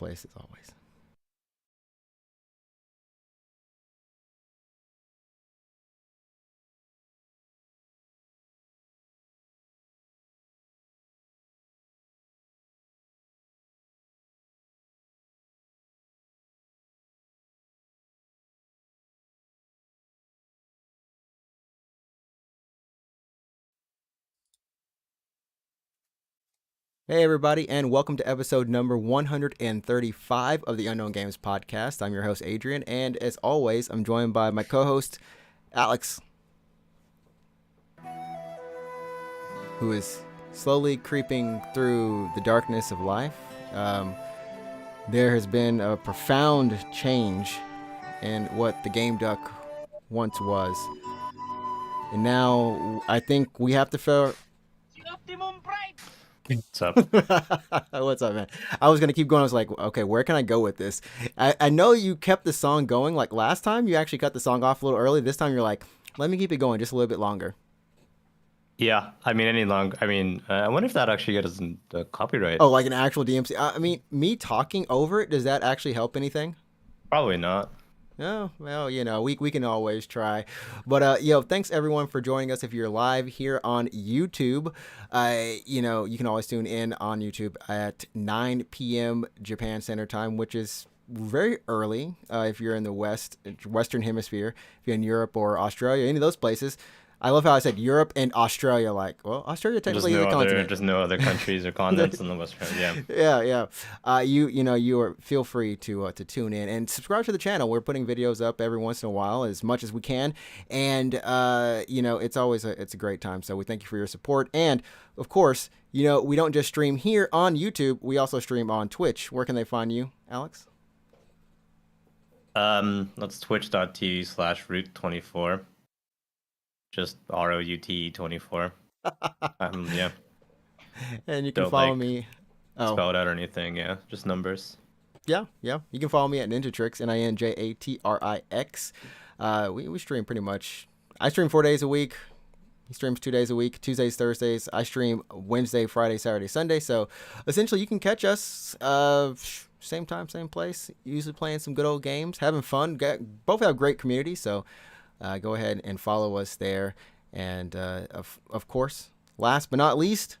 place as always. Hey, everybody, and welcome to episode number 135 of the Unknown Games podcast. I'm your host, Adrian, and as always, I'm joined by my co-host, Alex, who is slowly creeping through the darkness of life. There has been a profound change in what the Game Duck once was. And now I think we have to fill... What's up? What's up, man? I was gonna keep going. I was like, okay, where can I go with this? I know you kept the song going. Like last time, you actually cut the song off a little early. This time, you're like, let me keep it going just a little bit longer. Yeah, I wonder if that actually gets the copyright. Oh, like an actual DMC. I mean, me talking over it, does that actually help anything? Probably not. No, well, we can always try. But, thanks everyone for joining us. If you're live here on YouTube, you can always tune in on YouTube at 9 p.m. Japan Standard Time, which is very early if you're in the Western Hemisphere. If you're in Europe or Australia, any of those places. I love how I said Europe and Australia. Like, well, Australia technically is a continent. Just no other countries or continents in the Western. Yeah. Yeah. Feel free to tune in and subscribe to the channel. We're putting videos up every once in a while, as much as we can, and it's always it's a great time. So we thank you for your support, and of course, we don't just stream here on YouTube. We also stream on Twitch. Where can they find you, Alex? That's twitch.tv/root24. Just ROUTE24. Yeah. And you can follow me. Spelled out or anything, yeah. Just numbers. Yeah. You can follow me at Ninjatrix, NINJATRIX. We stream pretty much. I stream 4 days a week. He streams 2 days a week, Tuesdays, Thursdays. I stream Wednesday, Friday, Saturday, Sunday. So essentially, you can catch us same time, same place. Usually playing some good old games, having fun. Both have great communities, so go ahead and follow us there. And of course, last but not least,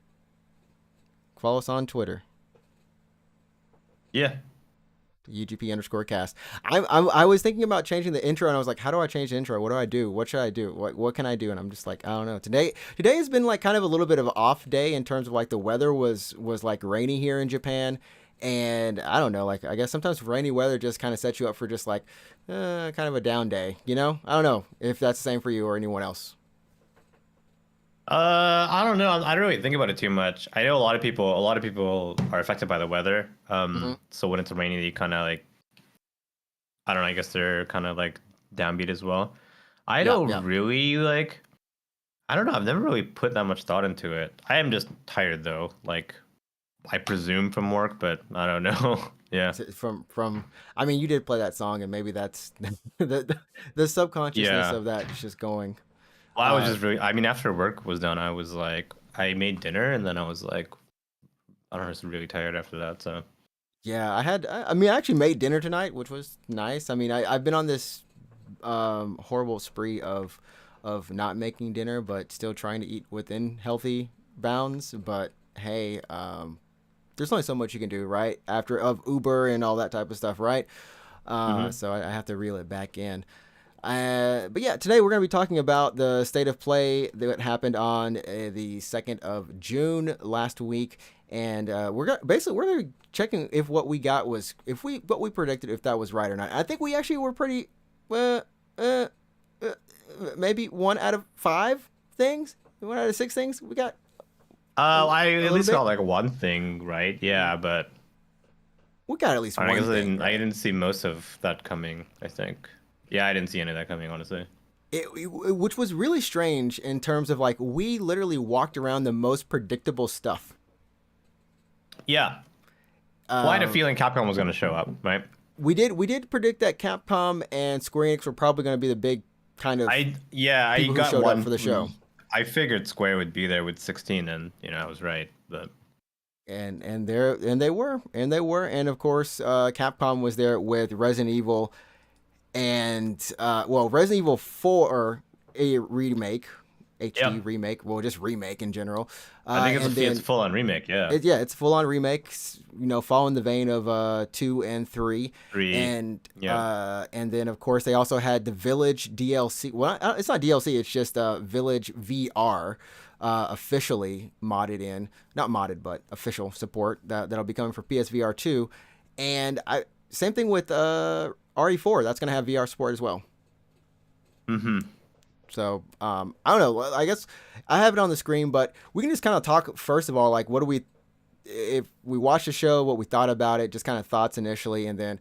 follow us on Twitter. Yeah. UGP_cast. I was thinking about changing the intro, and I was like, how do I change the intro? What do I do? What should I do? What can I do? And I'm just like, I don't know. Today has been like kind of a little bit of an off day in terms of like the weather was like rainy here in Japan. And I don't know, like I guess sometimes rainy weather just kind of sets you up for just like kind of a down day, I don't know if that's the same for you or anyone else. I don't know. I don't really think about it too much. I know a lot of people are affected by the weather. So when it's rainy, they kind of like, I don't know, I guess they're kind of like downbeat as well. I don't really like, I don't know. I've never really put that much thought into it. I am just tired though. Like, I presume from work, but I don't know. Yeah. From I mean, you did play that song, and maybe that's the subconsciousness of that is just going. Well, I was just really, after work was done, I was like, I made dinner, and then I was like, I don't know, I was really tired after that. So yeah, I actually made dinner tonight, which was nice. I've been on this horrible spree of not making dinner, but still trying to eat within healthy bounds. But hey, there's only so much you can do, right? Of Uber and all that type of stuff, right? So I have to reel it back in. But yeah, today we're going to be talking about the state of play that happened on the 2nd of June last week. And we're going to be checking if what we got was, what we predicted, if that was right or not. I think we actually were pretty, maybe 1 out of 5 things, 1 out of 6 things we got. I at least got like one thing right. Yeah, but we got at least one thing. I didn't see most of that coming, I think. Yeah, I didn't see any of that coming, honestly. Which was really strange in terms of like, we literally walked around the most predictable stuff. Yeah. Well, I had a feeling Capcom was going to show up, right? We did predict that Capcom and Square Enix were probably going to be the big kind of I got one for the show. I figured Square would be there with 16, and I was right, but and of course Capcom was there with Resident Evil and Resident Evil 4 a remake, HD Yep. remake, well just remake in general, I think and it's then full on remake. Yeah. it's full on remakes, following the vein of 2 and 3, Three. Yeah. and then of course they also had the Village DLC. Well, it's not DLC, it's just Village VR, officially modded in, not modded, but official support that'll be coming for PSVR 2, and I same thing with RE4. That's gonna have VR support as well. Mm-hmm. So I don't know. I guess I have it on the screen, but we can just kind of talk first of all, like what do we, if we watched the show, what we thought about it, just kind of thoughts initially, and then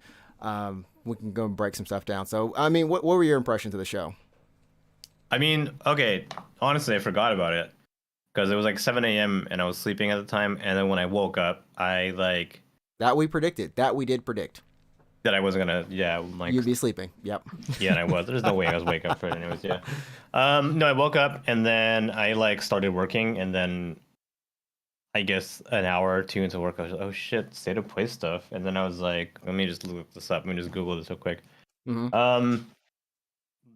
we can go and break some stuff down. So I mean, what were your impressions of the show? I mean, okay. Honestly, I forgot about it because it was like 7 a.m. and I was sleeping at the time. And then when I woke up, I like That we predicted. That we did predict. that I wasn't gonna. Yeah, like You'd be sleeping. Yep. yeah, and I was. There's no way I was wake up for it anyways. Yeah. No, I woke up and then I like started working and then I guess an hour or two into work, I was like, oh shit, state of play stuff. And then I was like, let me just look this up. Let me just Google this real quick. Mm-hmm.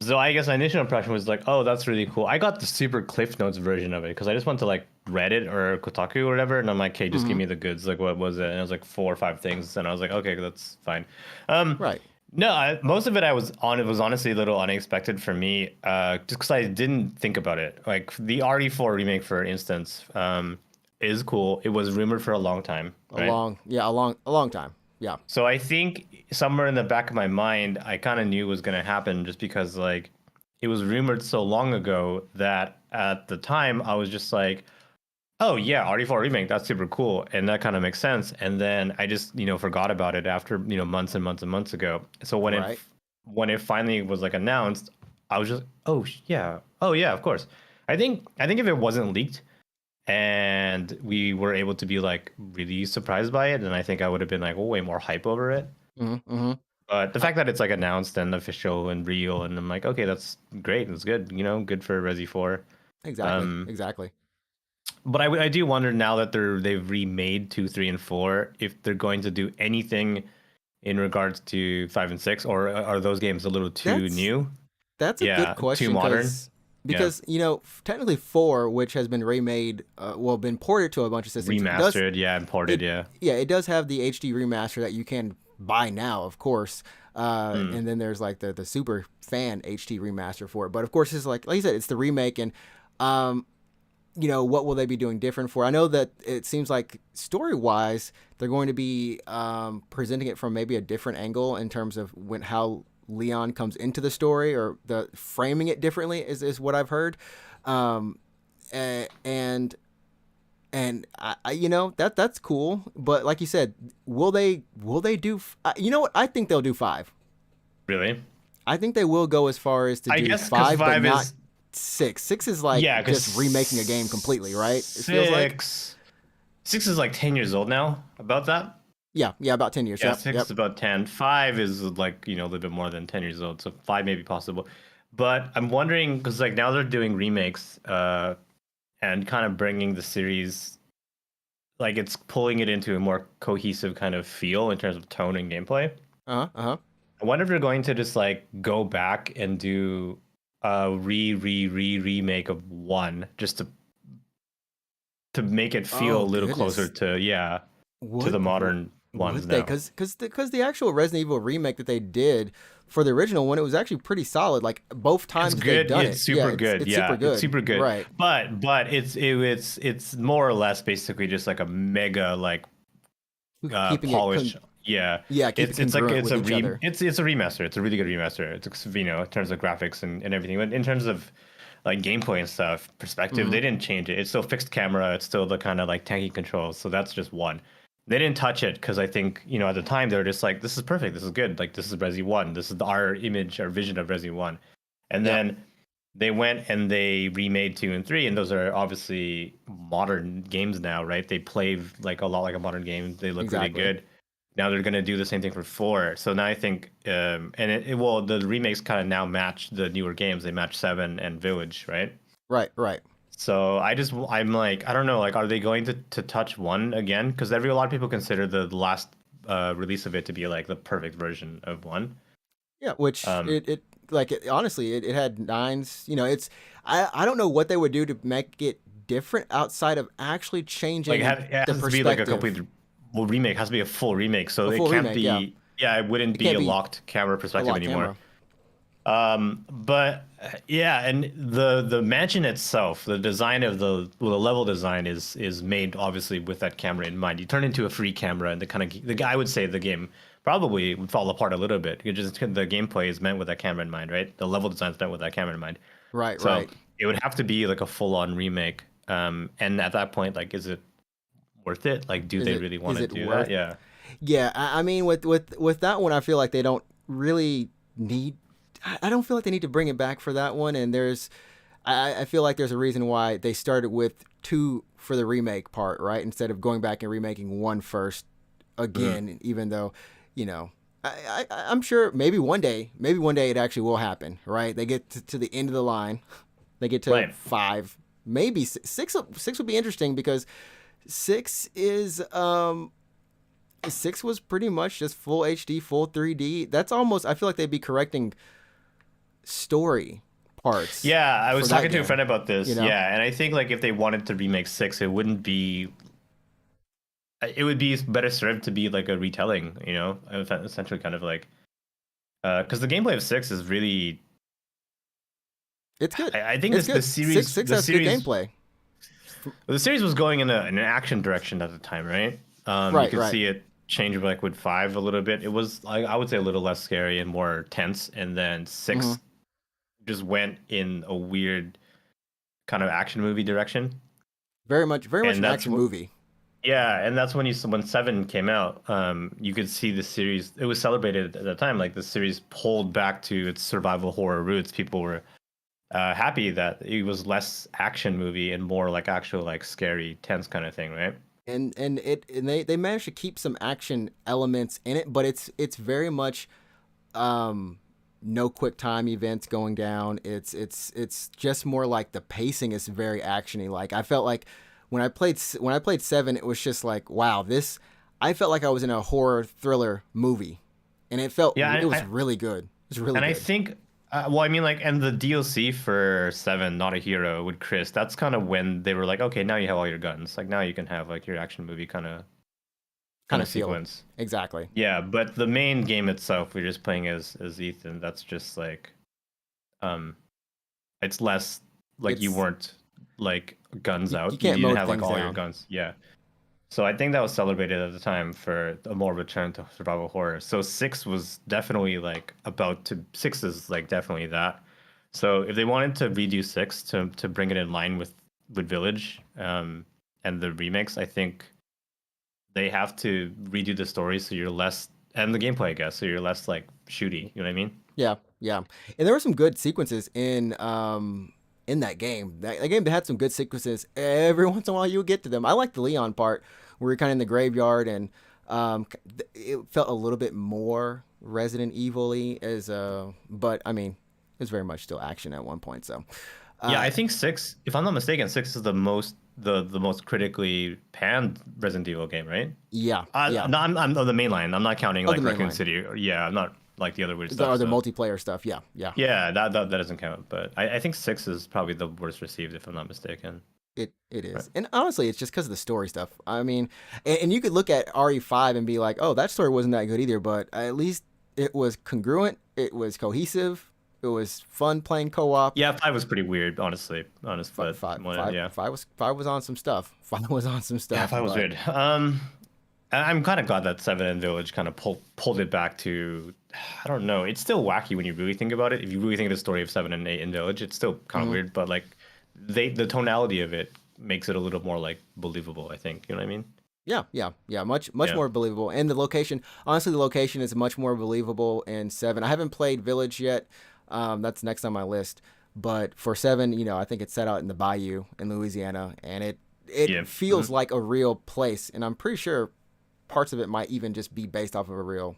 So I guess my initial impression was like, oh, that's really cool. I got the super Cliff Notes version of it because I just went to like Reddit or Kotaku or whatever, and I'm like, hey, just give Mm-hmm. me the goods. Like, what was it? And it was like 4 or 5 things, and I was like, okay, that's fine. Right. No, most of it it was honestly a little unexpected for me, just because I didn't think about it. Like the RE4 remake, for instance, is cool. It was rumored for a long time, right? A long time. Yeah. So I think somewhere in the back of my mind, I kind of knew it was going to happen just because like it was rumored so long ago that at the time I was just like, oh yeah, RE4 remake, that's super cool, and that kind of makes sense. And then I just forgot about it after months and months and months ago. So Right. when it finally was like announced, I was just oh yeah, of course. I think if it wasn't leaked and we were able to be like really surprised by it, and I think I would have been like way more hype over it. Mm-hmm. Mm-hmm. But the fact that it's like announced and official and real, and I'm like, okay, that's great, that's good, good for Resi 4. Exactly. Um, Exactly. but I do wonder now that they've remade 2, 3, and 4 if they're going to do anything in regards to 5 and 6, or are those games a little too That's new? That's a good Yeah, too question modern. Yeah, because technically 4, which has been remade, been ported to a bunch of systems, does remastered, yeah, imported, it? yeah. Yeah, it does have the HD remaster that you can buy now, of course. Hmm. And then there's like the super fan HD remaster for it. But of course, it's like you said, it's the remake, and um, what will they be doing different for? I know that it seems like story wise, they're going to be presenting it from maybe a different angle in terms of how Leon comes into the story, or the framing it differently is what I've heard. Um, and that's cool. But like you said, will they do? You know what? I think they'll do 5. Really? I think they will go as far as to I do guess because 5, but 5 not is 6. 6 is like yeah, because just remaking a game completely, right? It feels like. Six is like 10 years old now. About that. Yeah, about 10 years. Yeah, Yep, 6 yep. is about 10. 5 is like a little bit more than 10 years old. So 5 may be possible. But I'm wondering because like now they're doing remakes, and kind of bringing the series, like it's pulling it into a more cohesive kind of feel in terms of tone and gameplay. Uh-huh. I wonder if they're going to just like go back and do a remake of 1 just to make it feel a Oh little closer goodness. to the Would modern ones would they? now. Because the actual Resident Evil remake that they did for the original one, it was actually pretty solid. Like both It's times that they've good. done It's it, yeah, super good. it's super Yeah, it's good. super good. Right. But it's more or less basically just like a mega like Keeping it polish. Yeah, yeah, keep it it's like congruent with each other. it's a remaster. It's a really good remaster. It's in terms of graphics and everything. But in terms of like gameplay and stuff, perspective, Hmm. they didn't change it. It's still fixed camera. It's still the kind of like tanky controls. So that's just 1. They didn't touch it because I think at the time they were just like, this is perfect. This is good. Like this is Resi 1. This is our image, our vision of Resi 1. And Yep. then they went and they remade 2 and 3, and those are obviously modern games now, right? They play like a lot like a modern game. They look really Exactly. good. Now they're gonna do the same thing for 4. So now I think, the remakes kind of now match the newer games. They match 7 and Village, right? Right. Right. So I'm like, I don't know, like, are they going to touch one again? Because a lot of people consider the last release of it to be like the perfect version of one. Yeah, which Um, honestly, it had nines. You know, I don't know what they would do to make it different outside of actually like changing it the has to be like a perspective. complete well remake. It has to be a full remake, so A it full can't remake, yeah. be. Yeah, it wouldn't It be can't a be locked camera a perspective lock anymore. camera. But yeah, and the mansion itself, the design of the level design is made obviously with that camera in mind. You turn into a free camera, and the guy would say the game probably would fall apart a little bit. It just the gameplay is meant with that camera in mind, right? The level design is meant with that camera in mind. Right, So right. it would have to be like a full on remake. And at that point, like, is it worth it? Like, do they really want Is to it do that? worth? Yeah. Yeah, I mean, with that one, I feel like they don't really need. I don't feel like they need to bring it back for that one. And I feel like there's a reason why they started with two for the remake part, right? Instead of going back and remaking one first Mhm. again, even though, you know, I'm sure maybe one day it actually will happen, right? They get to the end of the line, they get to Right. five, maybe six. Six would be interesting because six is six was pretty much just full HD, full 3D. That's almost, I feel like they'd be correcting story parts Yeah, I for was that talking to a game, friend about you this. know? Yeah, and I think like if they wanted to remake six, it would be better served to be like a retelling, essentially kind of like because the gameplay of six is really, It's good. I think It's this good. Six has good gameplay. the series was going in an action direction at the time, right? You Right, could right. see it change like with five a little bit. It was like I would say a little less scary and more tense, and then Hmm. six just went in a weird kind of action movie direction, Very much and an that's action what. movie. Yeah, and that's when Seven came out. You could see the series. It was celebrated at the time. Like the series pulled back to its survival horror roots. People were happy that it was less action movie and more like actual like scary, tense kind of thing, right? And they managed to keep some action elements in it, but it's very much um no quick time events going down. It's just more like the pacing is very actiony. Like I felt like when I played 7, it was just like, wow, this I felt like I was in a horror thriller movie. And Yeah, it was really good. It was really and I good. think, well, I mean, like, and the DLC for Seven, Not a Hero with Chris. That's kind of when they were like, okay, now you have all your guns. Like now you can have like your action movie kind Kind of of feel. sequence. Exactly. Yeah, but the main game itself, we're just playing as Ethan. That's just like, um, it's less like you It's weren't like guns you out. You can't didn't mode have like things all your down. guns. Yeah. So I think that was celebrated at the time for a more return to survival horror. So six was definitely like six is like definitely that. So if they wanted to redo six to bring it in line with Village, and the remakes, I think they have to redo the story so you're less and the gameplay, I guess, so you're less like shooty. You know what I mean? Yeah, yeah. And there were some good sequences in that game. That game had some good sequences. Every once in a while you would get to them. I like the Leon part where you're kind of in the graveyard and it felt a little bit more Resident Evil-y as but I mean, it was very much still action at one point. So, Yeah, uh I think six, if I'm not mistaken, six is the most critically panned Resident Evil game, right? yeah, yeah. No, I'm on the main line. I'm not counting Oh, the like main Raccoon line. City. Yeah, I'm not like the other weird The stuff. other So multiplayer stuff. Yeah, yeah. yeah, that doesn't count. But I think six is probably the worst received, if I'm not mistaken. It Right. is, and honestly, it's just because of the story stuff. I mean, and you could look at RE5 and be like, "Oh, that story wasn't that good either," but at least it was congruent. It was cohesive. It was fun playing co-op. Yeah, five was pretty weird, honestly. Honest, Five, but five, well, five, yeah, five was on some stuff. Five was on some yeah, stuff, five was but weird. I'm kind of glad that Seven and Village kind of pulled it back to. I don't know. It's still wacky when you really think about it. If you really think of the story of Seven and Eight in Village, it's still kind of mhm. weird. But like, the tonality of it makes it a little more like believable. I think you know what I mean. Yeah, yeah, yeah. Much Yeah. more believable, and the location. Honestly, the location is much more believable in 7. I haven't played Village yet. That's next on my list. But for 7, I think it's set out in the bayou in Louisiana, and it Yeah. feels like a real place. And I'm pretty sure parts of it might even just be based off of a real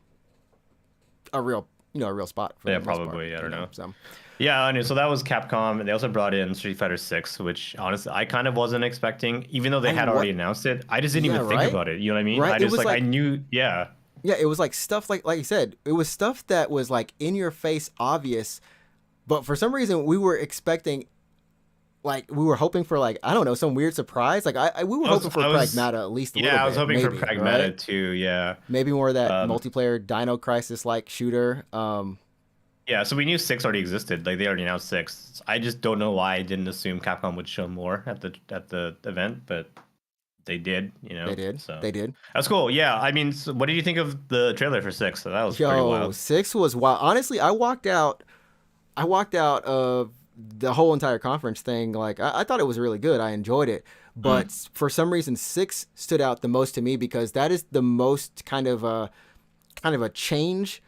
a real spot for Yeah, the most part. probably. I don't know. So Yeah, I know. So that was Capcom, and they also brought in Street Fighter 6, which honestly I kind of wasn't expecting, even though they and had already what? announced it. I just didn't Yeah, even think right, about it. You know what I mean? right. I It just was like I like knew. Yeah, yeah, it was like stuff like you said, it was stuff that was like in your face, obvious, but for some reason we were expecting. Like we were hoping for like I don't know some weird surprise like we were hoping for I was. Pragmata at least a little Yeah, I was bit hoping for maybe right Pragmata too. Yeah. maybe more of that Um, multiplayer Dino Crisis like shooter. yeah, so we knew 6 already existed. Like they already announced 6. I just don't know why I didn't assume Capcom would show more at the event, but they did, you They know. did. So They did. that's cool. Yeah, I mean, so what did you think of the trailer for 6? So that was pretty Yo, wild. 6 was wild. Honestly, I walked out of the whole entire conference thing. Like, I thought it was really good. I enjoyed it. Mm. But for some reason, 6 stood out the most to me because that is the most kind of a change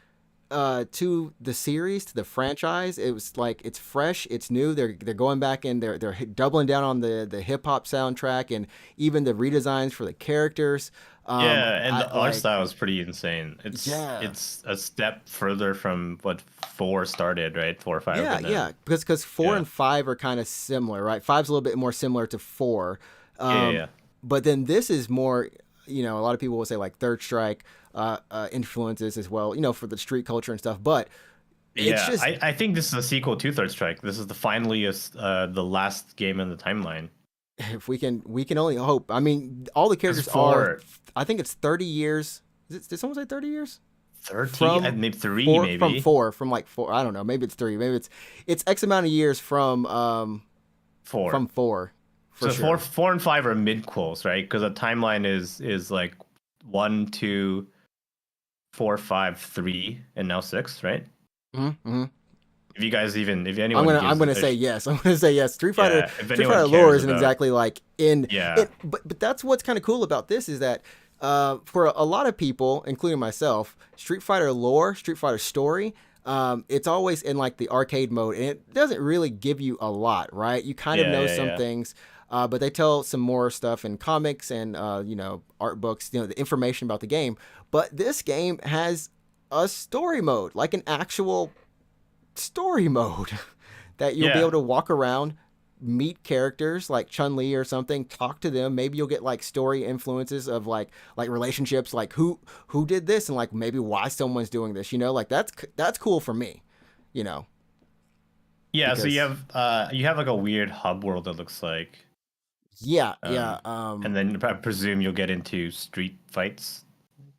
to the series, to the franchise. It was like it's fresh, it's new. They're going back in. They're doubling down on the hip hop soundtrack and even the redesigns for the characters. Yeah, and I the art like style is pretty insane. yeah. It's a step further from what 4 started, right? 4 or 5, Yeah, and yeah, then because 4 yeah, and 5 are kind of similar, right? Five's a little bit more similar to 4, yeah, yeah, um, yeah. but then this is more. A lot of people will say like Third Strike influences as well, for the street culture and stuff. But it's Yeah, just I think this is a sequel to Third Strike. This is the last game in the timeline. if we can only hope. I mean, all the Because characters are. 4 I think it's 30 years. Did someone say 30 years 30, from maybe 3 four? From maybe. four? From like four? I don't know. Maybe it's three. Maybe it's X amount of years 4. from four for So sure. 4 and 5 are mid-quels, right? Because the timeline is like 1, 2, 4, 5, 3, and now 6, right? Mm-hmm. If I'm anyone gonna gives say yes. I'm gonna say yes. yeah, if Street anyone Fighter lore cares isn't about, exactly like in yeah, it, but that's what's kind of cool about this is that for a lot of people, including myself, Street Fighter lore, Street Fighter story, it's always in like the arcade mode, and it doesn't really give you a lot, right? You kind of yeah, know yeah, some yeah, things. But they tell some more stuff in comics and art books, the information about the game. But this game has a story mode, like an actual story mode that you'll be yeah, able to walk around, meet characters like Chun-Li or something, talk to them. Maybe you'll get like story influences of like relationships, like who did this and like maybe why someone's doing this. Like that's cool for me. You know, yeah. So because you have like a weird hub world that looks like, yeah, yeah, um, and then I presume you'll get into street fights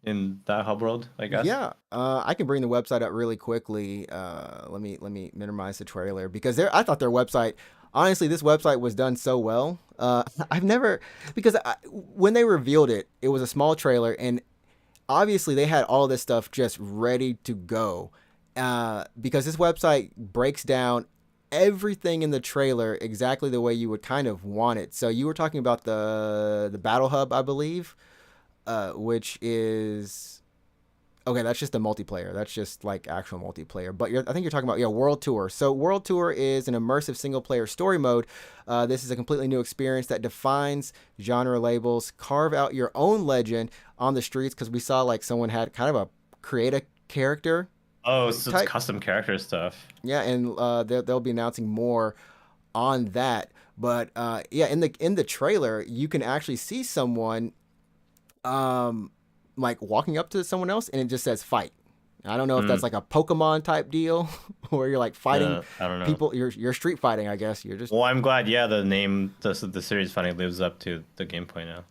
in that hub world, I guess. yeah. I can bring the website up really quickly. Let me minimize the trailer because I thought their website. Honestly, this website was done so well. I've never because when they revealed it, it was a small trailer, and obviously they had all this stuff just ready to go. Because this website breaks down everything in the trailer exactly the way you would kind of want it. So you were talking about the Battle Hub, I believe, which is okay. That's just the multiplayer. That's just like actual multiplayer. But I think you're talking about World Tour. So World Tour is an immersive single player story mode. This is a completely new experience that defines genre labels. Carve out your own legend on the streets because we saw like someone had kind of a create a character Oh, so it's type. custom character stuff. Yeah, and they'll be announcing more on that. But yeah, in the trailer, you can actually see someone like walking up to someone else, and it just says fight. I don't know if that's Mm, like a Pokemon type deal, where you're like fighting I don't know. people. You're street fighting, I guess. You're just Well, I'm glad. Yeah, the series finally lives up to the gameplay now.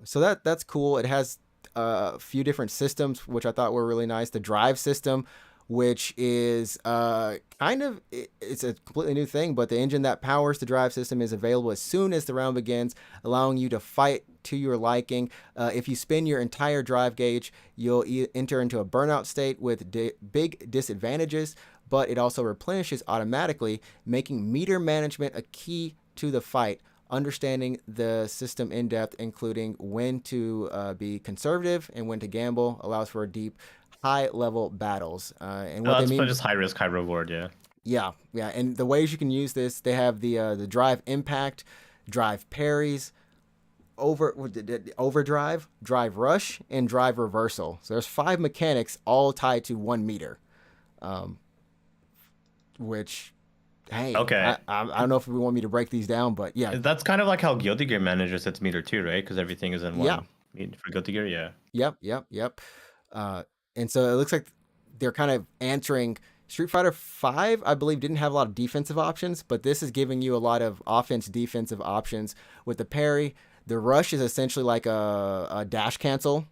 so that's cool. It has a few different systems, which I thought were really nice. The drive system, which is it's a completely new thing, but the engine that powers the drive system is available as soon as the round begins, allowing you to fight to your liking. If you spin your entire drive gauge, you'll enter into a burnout state with big disadvantages, but it also replenishes automatically, making meter management a key to the fight. Understanding the system in depth, including when to be conservative and when to gamble, allows for deep, high level battles. And what they That's but mean, just high risk, high reward. Yeah. yeah, yeah. And the ways you can use this, they have the drive impact, drive parries, overdrive, drive rush, and drive reversal. So there's 5 mechanics all tied to 1 meter. um, which, hey, Okay. I don't know if we want me to break these down, but yeah, That's kind of like how Guilty Gear manages its meter too, right? Because everything is in yeah, one meter for Guilty Gear. Yeah. yep. Uh, and so it looks like they're kind of answering. Street Fighter Five, I believe, didn't have a lot of defensive options, but this is giving you a lot of offense, defensive options with the parry. The rush is essentially like a dash cancel.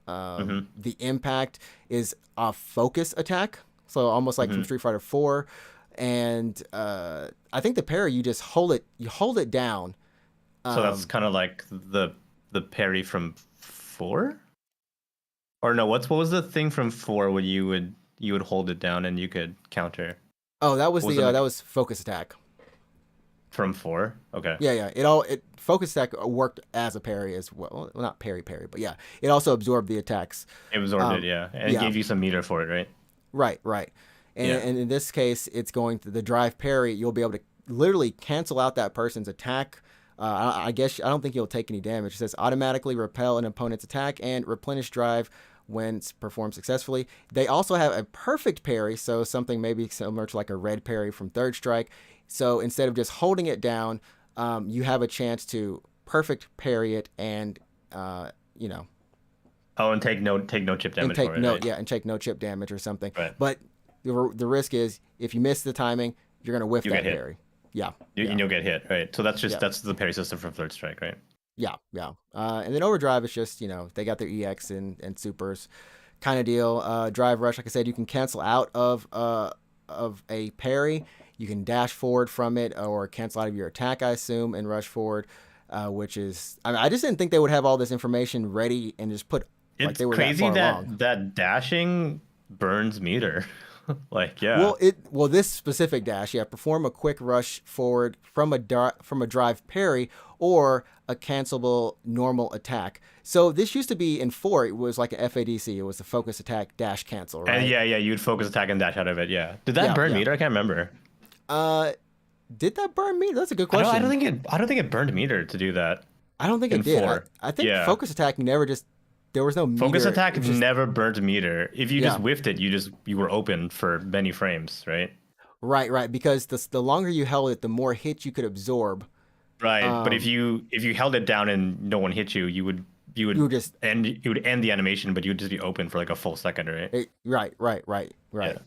Mm-hmm. The impact is a focus attack, so almost like from Mm-hmm. Street Fighter Four. And I think the parry, you hold it down. So that's Um, kind of like the parry from four, or no? What was the thing from four when you would hold it down and you could counter? oh, that was What was the the that was focus attack. from four? Okay, Yeah. It focus attack worked as a parry as well. Well, not parry, but yeah, it also absorbed the attacks. it absorbed it, Um, yeah, and it yeah, gave you some meter for it, right? right. Yeah. And in this case, it's going to the drive parry. You'll be able to literally cancel out that person's attack. I guess I don't think you'll take any damage. It says automatically repel an opponent's attack and replenish drive when it's performed successfully. They also have a perfect parry, so something maybe similar to like a red parry from Third Strike. So instead of just holding it down, you have a chance to perfect parry it and you know Oh, and take no chip and damage for take it, right? and take no chip damage or something. Right. But the risk is if you miss the timing, you're gonna whiff You that get hit. parry. Yeah, And you'll get hit, right? So yeah, that's the parry system from Third Strike, right? yeah. And then overdrive is just they got their EX and supers kind of deal. Drive rush, like I said, you can cancel out of a parry. You can dash forward from it or cancel out of your attack, I assume, and rush forward. Which is, I just didn't think they would have all this information ready and just put like It's they were that crazy far along. that dashing burns meter. Like, yeah. This specific dash, yeah, perform a quick rush forward from a drive parry or a cancelable normal attack. So this used to be in 4, it was like a FADC, it was a focus attack dash cancel, And right? yeah, you'd focus attack and dash out of it. Yeah. Did that Yeah, burn yeah. meter? I can't remember. Uh, did that burn me? That's a good I don't question. think it burned meter to do that I don't think in it did. four. I think Yeah. focus attack never just there was no Focus meter. attack It was just never burned meter. If you just yeah. whiffed it, you were open for many frames, right? Right, because the longer you held it, the more hits you could absorb. Right. But if Um, you held it down and no one hit you, you you would were just end the animation, but you would just be open for like a full second, right? right. Yeah.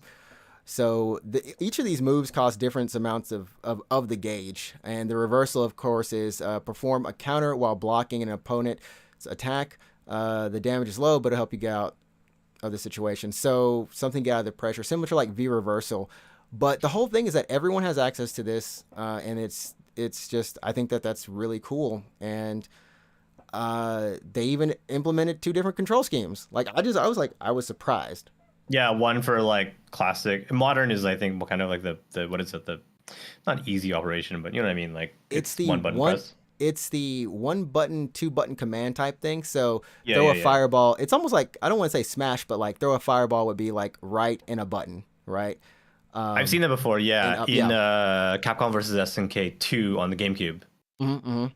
So each of these moves cost different amounts of the gauge, and the reversal, of course, is perform a counter while blocking an opponent's attack. The damage is low, but it'll help you get out of the situation. So something get out of the pressure, similar to like V reversal. But the whole thing is that everyone has access to this, and it's just I think that's really cool, and they even implemented 2 different control schemes. Like I was surprised. Yeah, one for like classic. Modern is I think kind of like the what is it, the not easy operation, but you know what I mean, like It's it's the one button press. it's the 1 button, 2 button command type thing. So Yeah, throw yeah, a yeah. fireball. It's almost like I don't want to say smash, but like throw a fireball would be like right in a button, right? I've seen that before, And yeah, up, in yeah. Capcom versus SNK 2 on the GameCube. Mm-hmm.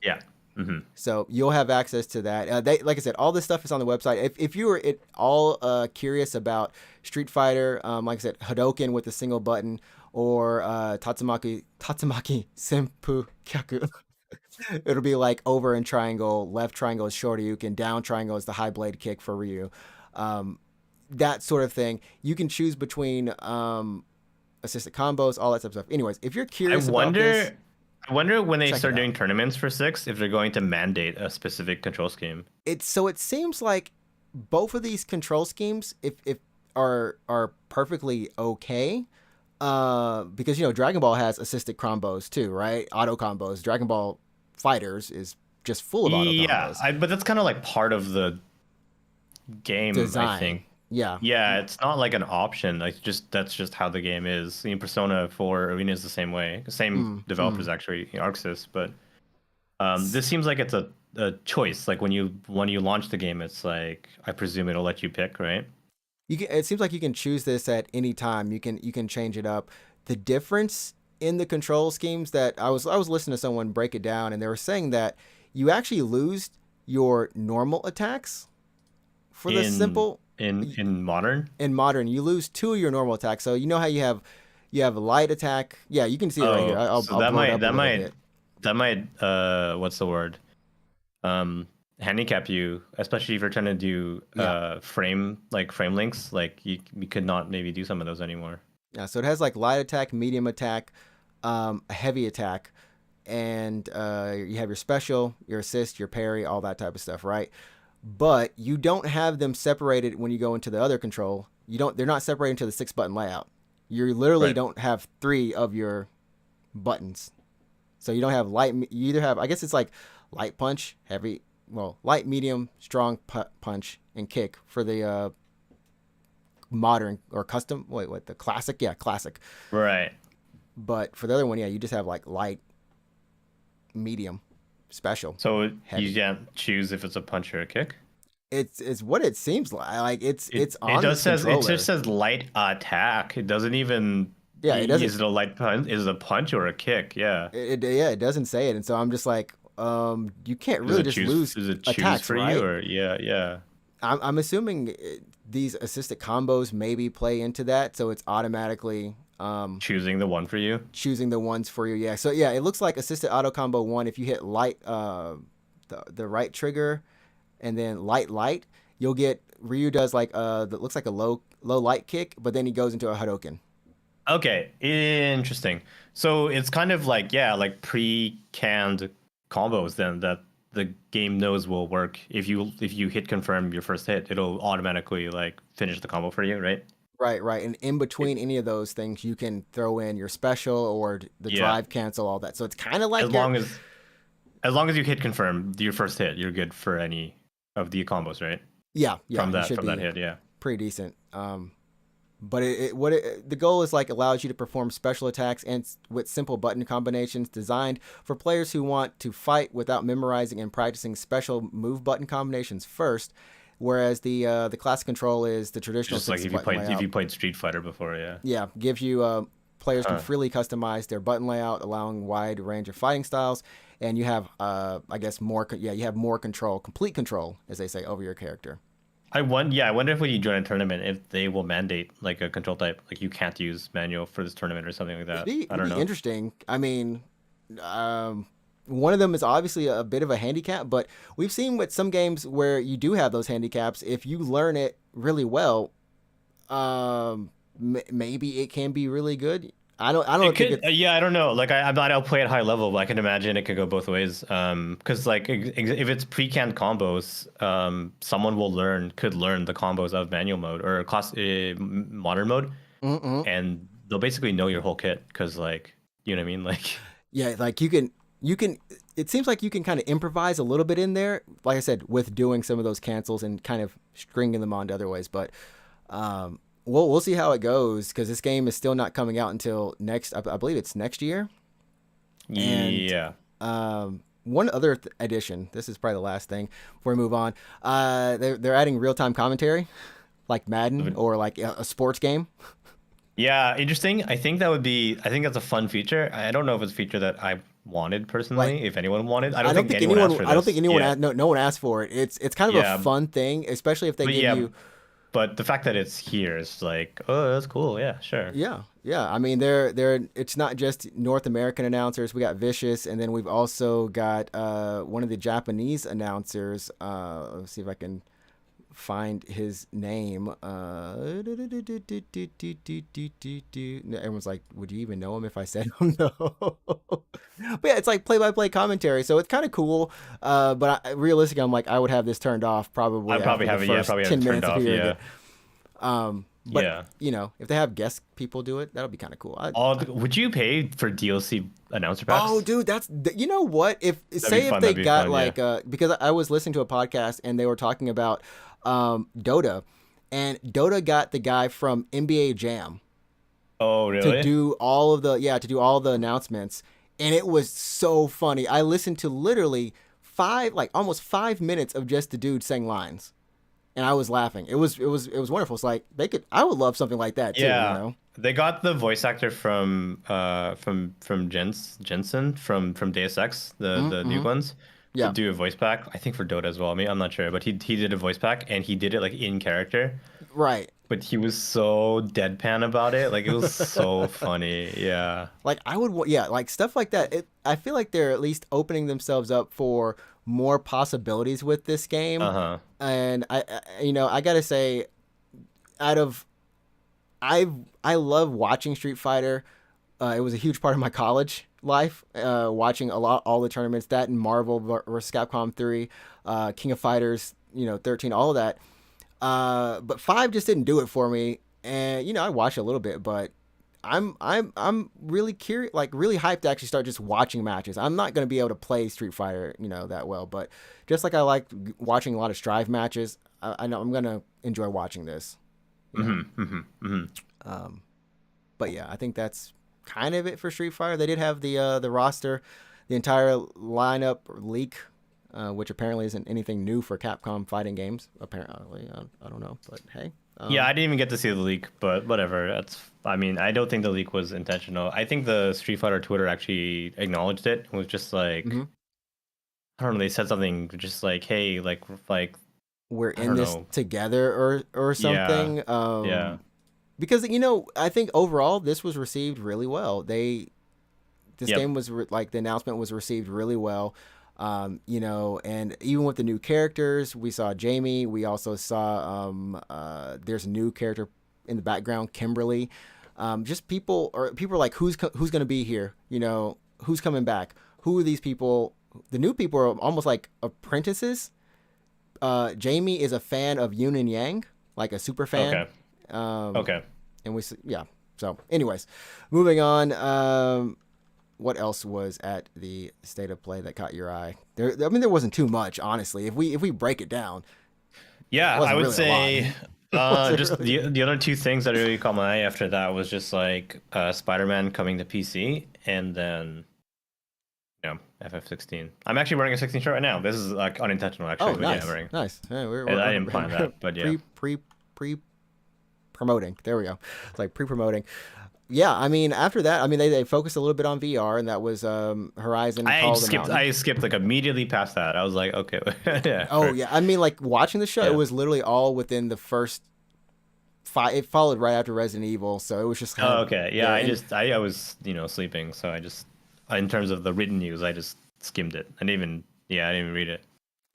Yeah. Hmm. So you'll have access to that. They, like I said, all this stuff is on the website. If you were at all curious about Street Fighter, like I said, Hadoken with a single button, or Tatsumaki Senpu Kyaku, it'll be like over and triangle, left triangle is Shoryuken, down triangle is the high blade kick for Ryu. That sort of thing. You can choose between assisted combos, all that type of stuff. Anyways, if you're I curious about this, wonder I wonder when they check it start doing out. tournaments for 6 if they're going to mandate a specific control scheme. It seems like both of these control schemes if are perfectly okay. Because Dragon Ball has assisted combos too, right? Auto combos. Dragon Ball Fighters is just full of auto Yeah, combos. but that's kind of like part of the game, I Design. think. Yeah. Yeah, it's not like an option. Like that's just how the game is. Persona 4 Arena is the same way. The same developers actually, ArcSys, but this seems like it's a choice. Like when you launch the game, it's like I presume it'll let you pick, right? It seems like you can choose this at any time. You can change it up. The difference in the control schemes that I was listening to someone break it down, and they were saying that you actually lose your normal attacks for the In simple in modern. in modern, you lose two of your normal attacks. So you know how you have a light attack. Yeah, you can see it right here. Oh, so I'll that blow it might up a little bit. what's the word? Um, handicap you, especially if you're trying to do Yeah. frame links. Like you could not maybe do some of those anymore. Yeah. So it has like light attack, medium attack, a heavy attack, and you have your special, your assist, your parry, all that type of stuff, right? But you don't have them separated when you go into the other control. You don't. They're not separated into the 6 button layout. You literally Right. don't have three of your buttons. So you don't have light. You either have, I guess it's like light punch, heavy, well, light, medium, strong punch, and kick for the modern or custom. Wait, what, the classic? Yeah, classic. Right. But for the other one, yeah, you just have like light, medium, special, So you heavy. can't choose if it's a punch or a kick. It's what it seems like. Like it's It on does this says it just controller. says light attack. It doesn't even. Yeah, it doesn't. Is it a light punch? Is it a punch or a kick? Yeah. Yeah, it doesn't say it, and so I'm just like, you can't really just lose Does it choose attacks, for you right? or yeah, yeah. I'm assuming these assisted combos maybe play into that, so it's automatically Choosing the one for you. choosing the ones for you. Yeah, so yeah, it looks like assisted auto combo one. If you hit light, the right trigger, and then light, you'll get Ryu does like that looks like a low light kick, but then he goes into a Hadoken. Okay, interesting. So it's kind of like yeah, like pre-canned combos then that the game knows will work. If you hit confirm your first hit, it'll automatically like finish the combo for you, right? Right, right, and in It, between any of those things, you can throw in your special or the yeah, drive cancel, all that. So it's kind of as like your long as as long as you hit confirm your first hit, you're good for any of the combos, right? yeah, yeah, you should From that be hit, yeah. pretty decent. But the goal is like allows you to perform special attacks and with simple button combinations designed for players who want to fight without memorizing and practicing special move button combinations first. Whereas the classic control is the traditional Just like six button if layout. you played Street Fighter before, yeah. Yeah, gives you players can Huh. freely customize their button layout, allowing wide range of fighting styles, and you have I guess more yeah you have more control, complete control as they say over your character. I wonder if when you join a tournament, if they will mandate like a control type, like you can't use manual for this tournament or something like that. I It'd don't be know. interesting. I mean, um, one of them is obviously a bit of a handicap, but we've seen with some games where you do have those handicaps. If you learn it really well, maybe it can be really good. I It don't think could, it's yeah, I don't know. Like I'm not, I'll play at high level, but I can imagine it could go both ways. Because like if it's pre-canned combos, someone could learn the combos of manual mode or modern mode, mm-mm. and they'll basically know your whole kit. Because like, you know what I mean? Like, Yeah, like you can. It seems like you can kind of improvise a little bit in there, like I said, with doing some of those cancels and kind of stringing them on to other ways. But um, we'll see how it goes because this game is still not coming out until next. I believe it's next year. And yeah. one other addition. This is probably the last thing before we move on. They're adding real time commentary, like Madden or like a sports game. Yeah, interesting. I think that would be. I think that's a fun feature. I don't know if it's a feature that I wanted Like personally. If anyone wanted, I don't think anyone asked for I don't think this. anyone Yeah, no one asked for it. It's kind of a yeah, fun thing, especially if they but give yeah, you but the fact that it's here is like, oh, that's cool. Yeah, sure. yeah, yeah. I mean, they're it's not just North American announcers. We got Vicious, and then we've also got one of the Japanese announcers. Let's see if I can find his name. Everyone's like, "Would you even know him if I said him?" No. But yeah, it's like play-by-play commentary, so it's kind of cool. But realistically, I'm like, I would have this turned off I probably probably after the have it. Yeah, first probably have it 10 turned minutes of off. hearing Yeah, it. But yeah. you know, if they have guest people do it, that'll be kind of cool. Would you pay for DLC announcer Oh, packs? dude, you know what? If That'd be say if fun. they That'd be got fun. Yeah. like because I was listening to a podcast and they were talking about Dota, and Dota got the guy from NBA Jam Oh, to really? do all of the to do all the announcements, and it was so funny. I listened to literally almost 5 minutes of just the dude saying lines, and I was laughing. It was wonderful. It's like they could. I would love something like that too. You Yeah. know. They got the voice actor from Jensen from Deus Ex, the new Mm-hmm. ones. Yeah. do a voice pack. I think for Dota as well. I mean, I'm not sure, but he did a voice pack and he did it like in character. Right. But he was so deadpan about it. Like it was so funny. Yeah. Like I would, yeah, like stuff like that. I feel like they're at least opening themselves up for more possibilities with this game. Uh-huh. And I gotta say, out of I I love watching Street Fighter. It was a huge part of my college life. Watching all the tournaments, that and Marvel vs. Capcom 3, King of Fighters, 13, all of that. But 5 just didn't do it for me. And I watched a little bit, but I'm really curious, like really hyped to actually start just watching matches. I'm not gonna be able to play Street Fighter, that well, but just like I like watching a lot of Strive matches, I know I'm gonna enjoy watching this. You know? Um, but yeah, I think that's kind of it for Street Fighter. They did have the roster, the entire lineup leak, which apparently isn't anything new for Capcom fighting games. Apparently, I don't know, but hey. Yeah, I didn't even get to see the leak, but whatever. I mean, I don't think the leak was intentional. I think the Street Fighter Twitter actually acknowledged it. It was just like, Mhm. I don't know, they said something just like, hey, like We're I in don't this know. together or Yeah. something. Yeah. Because I think overall this was received really well. This Yep. game was like the announcement was received really well. And even with the new characters, we saw Jamie. We also saw there's a new character in the background, Kimberly. Just people are like, who's going to be here? Who's coming back? Who are these people? The new people are almost like apprentices. Jamie is a fan of Yun and Yang, like a super fan. Okay. Um, Okay. and yeah. So, anyways, moving on. What else was at the state of play that caught your eye? There wasn't too much, honestly. If we break it down, it Yeah, I wasn't would really a lot. say It wasn't just really. the other two things that really caught my eye after that was just like Spider-Man coming to PC and then FF16. I'm actually wearing a 16 shirt right now. This is like unintentional actually, Oh, but yeah, I'm nice, wearing. nice. Yeah, I didn't plan that, but yeah. pre promoting. There we go. It's like pre promoting. Yeah, I mean, after that, I mean, they focused a little bit on VR, and that was Horizon Call of the Mountain. I skipped like immediately past that. I was like, okay, yeah. Oh yeah, I mean, like watching the show, it Yeah. was literally all within the first 5. It followed right after Resident Evil, so it was just kind Oh, of okay. Yeah, there. I was, sleeping, so I just in terms of the written news, I just skimmed it. I didn't even read it.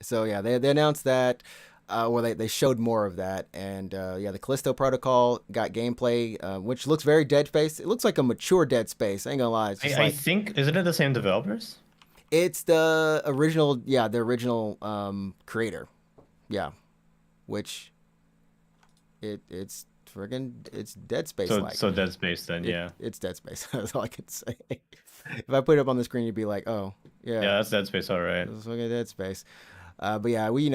So yeah, they announced that. Well, they showed more of that, and yeah, the Callisto Protocol got gameplay, which looks very Dead Space. It looks like a mature Dead Space. I ain't gonna lie, it's just I like think isn't it the same developers? it's the original, yeah, the original creator, yeah, which it's Dead Space So like. Dead Space then, yeah. It's Dead Space. That's all I can say. If I put it up on the screen, you'd be like, oh Yeah, yeah, that's Dead Space, all right. it's fucking Dead Space. But yeah, we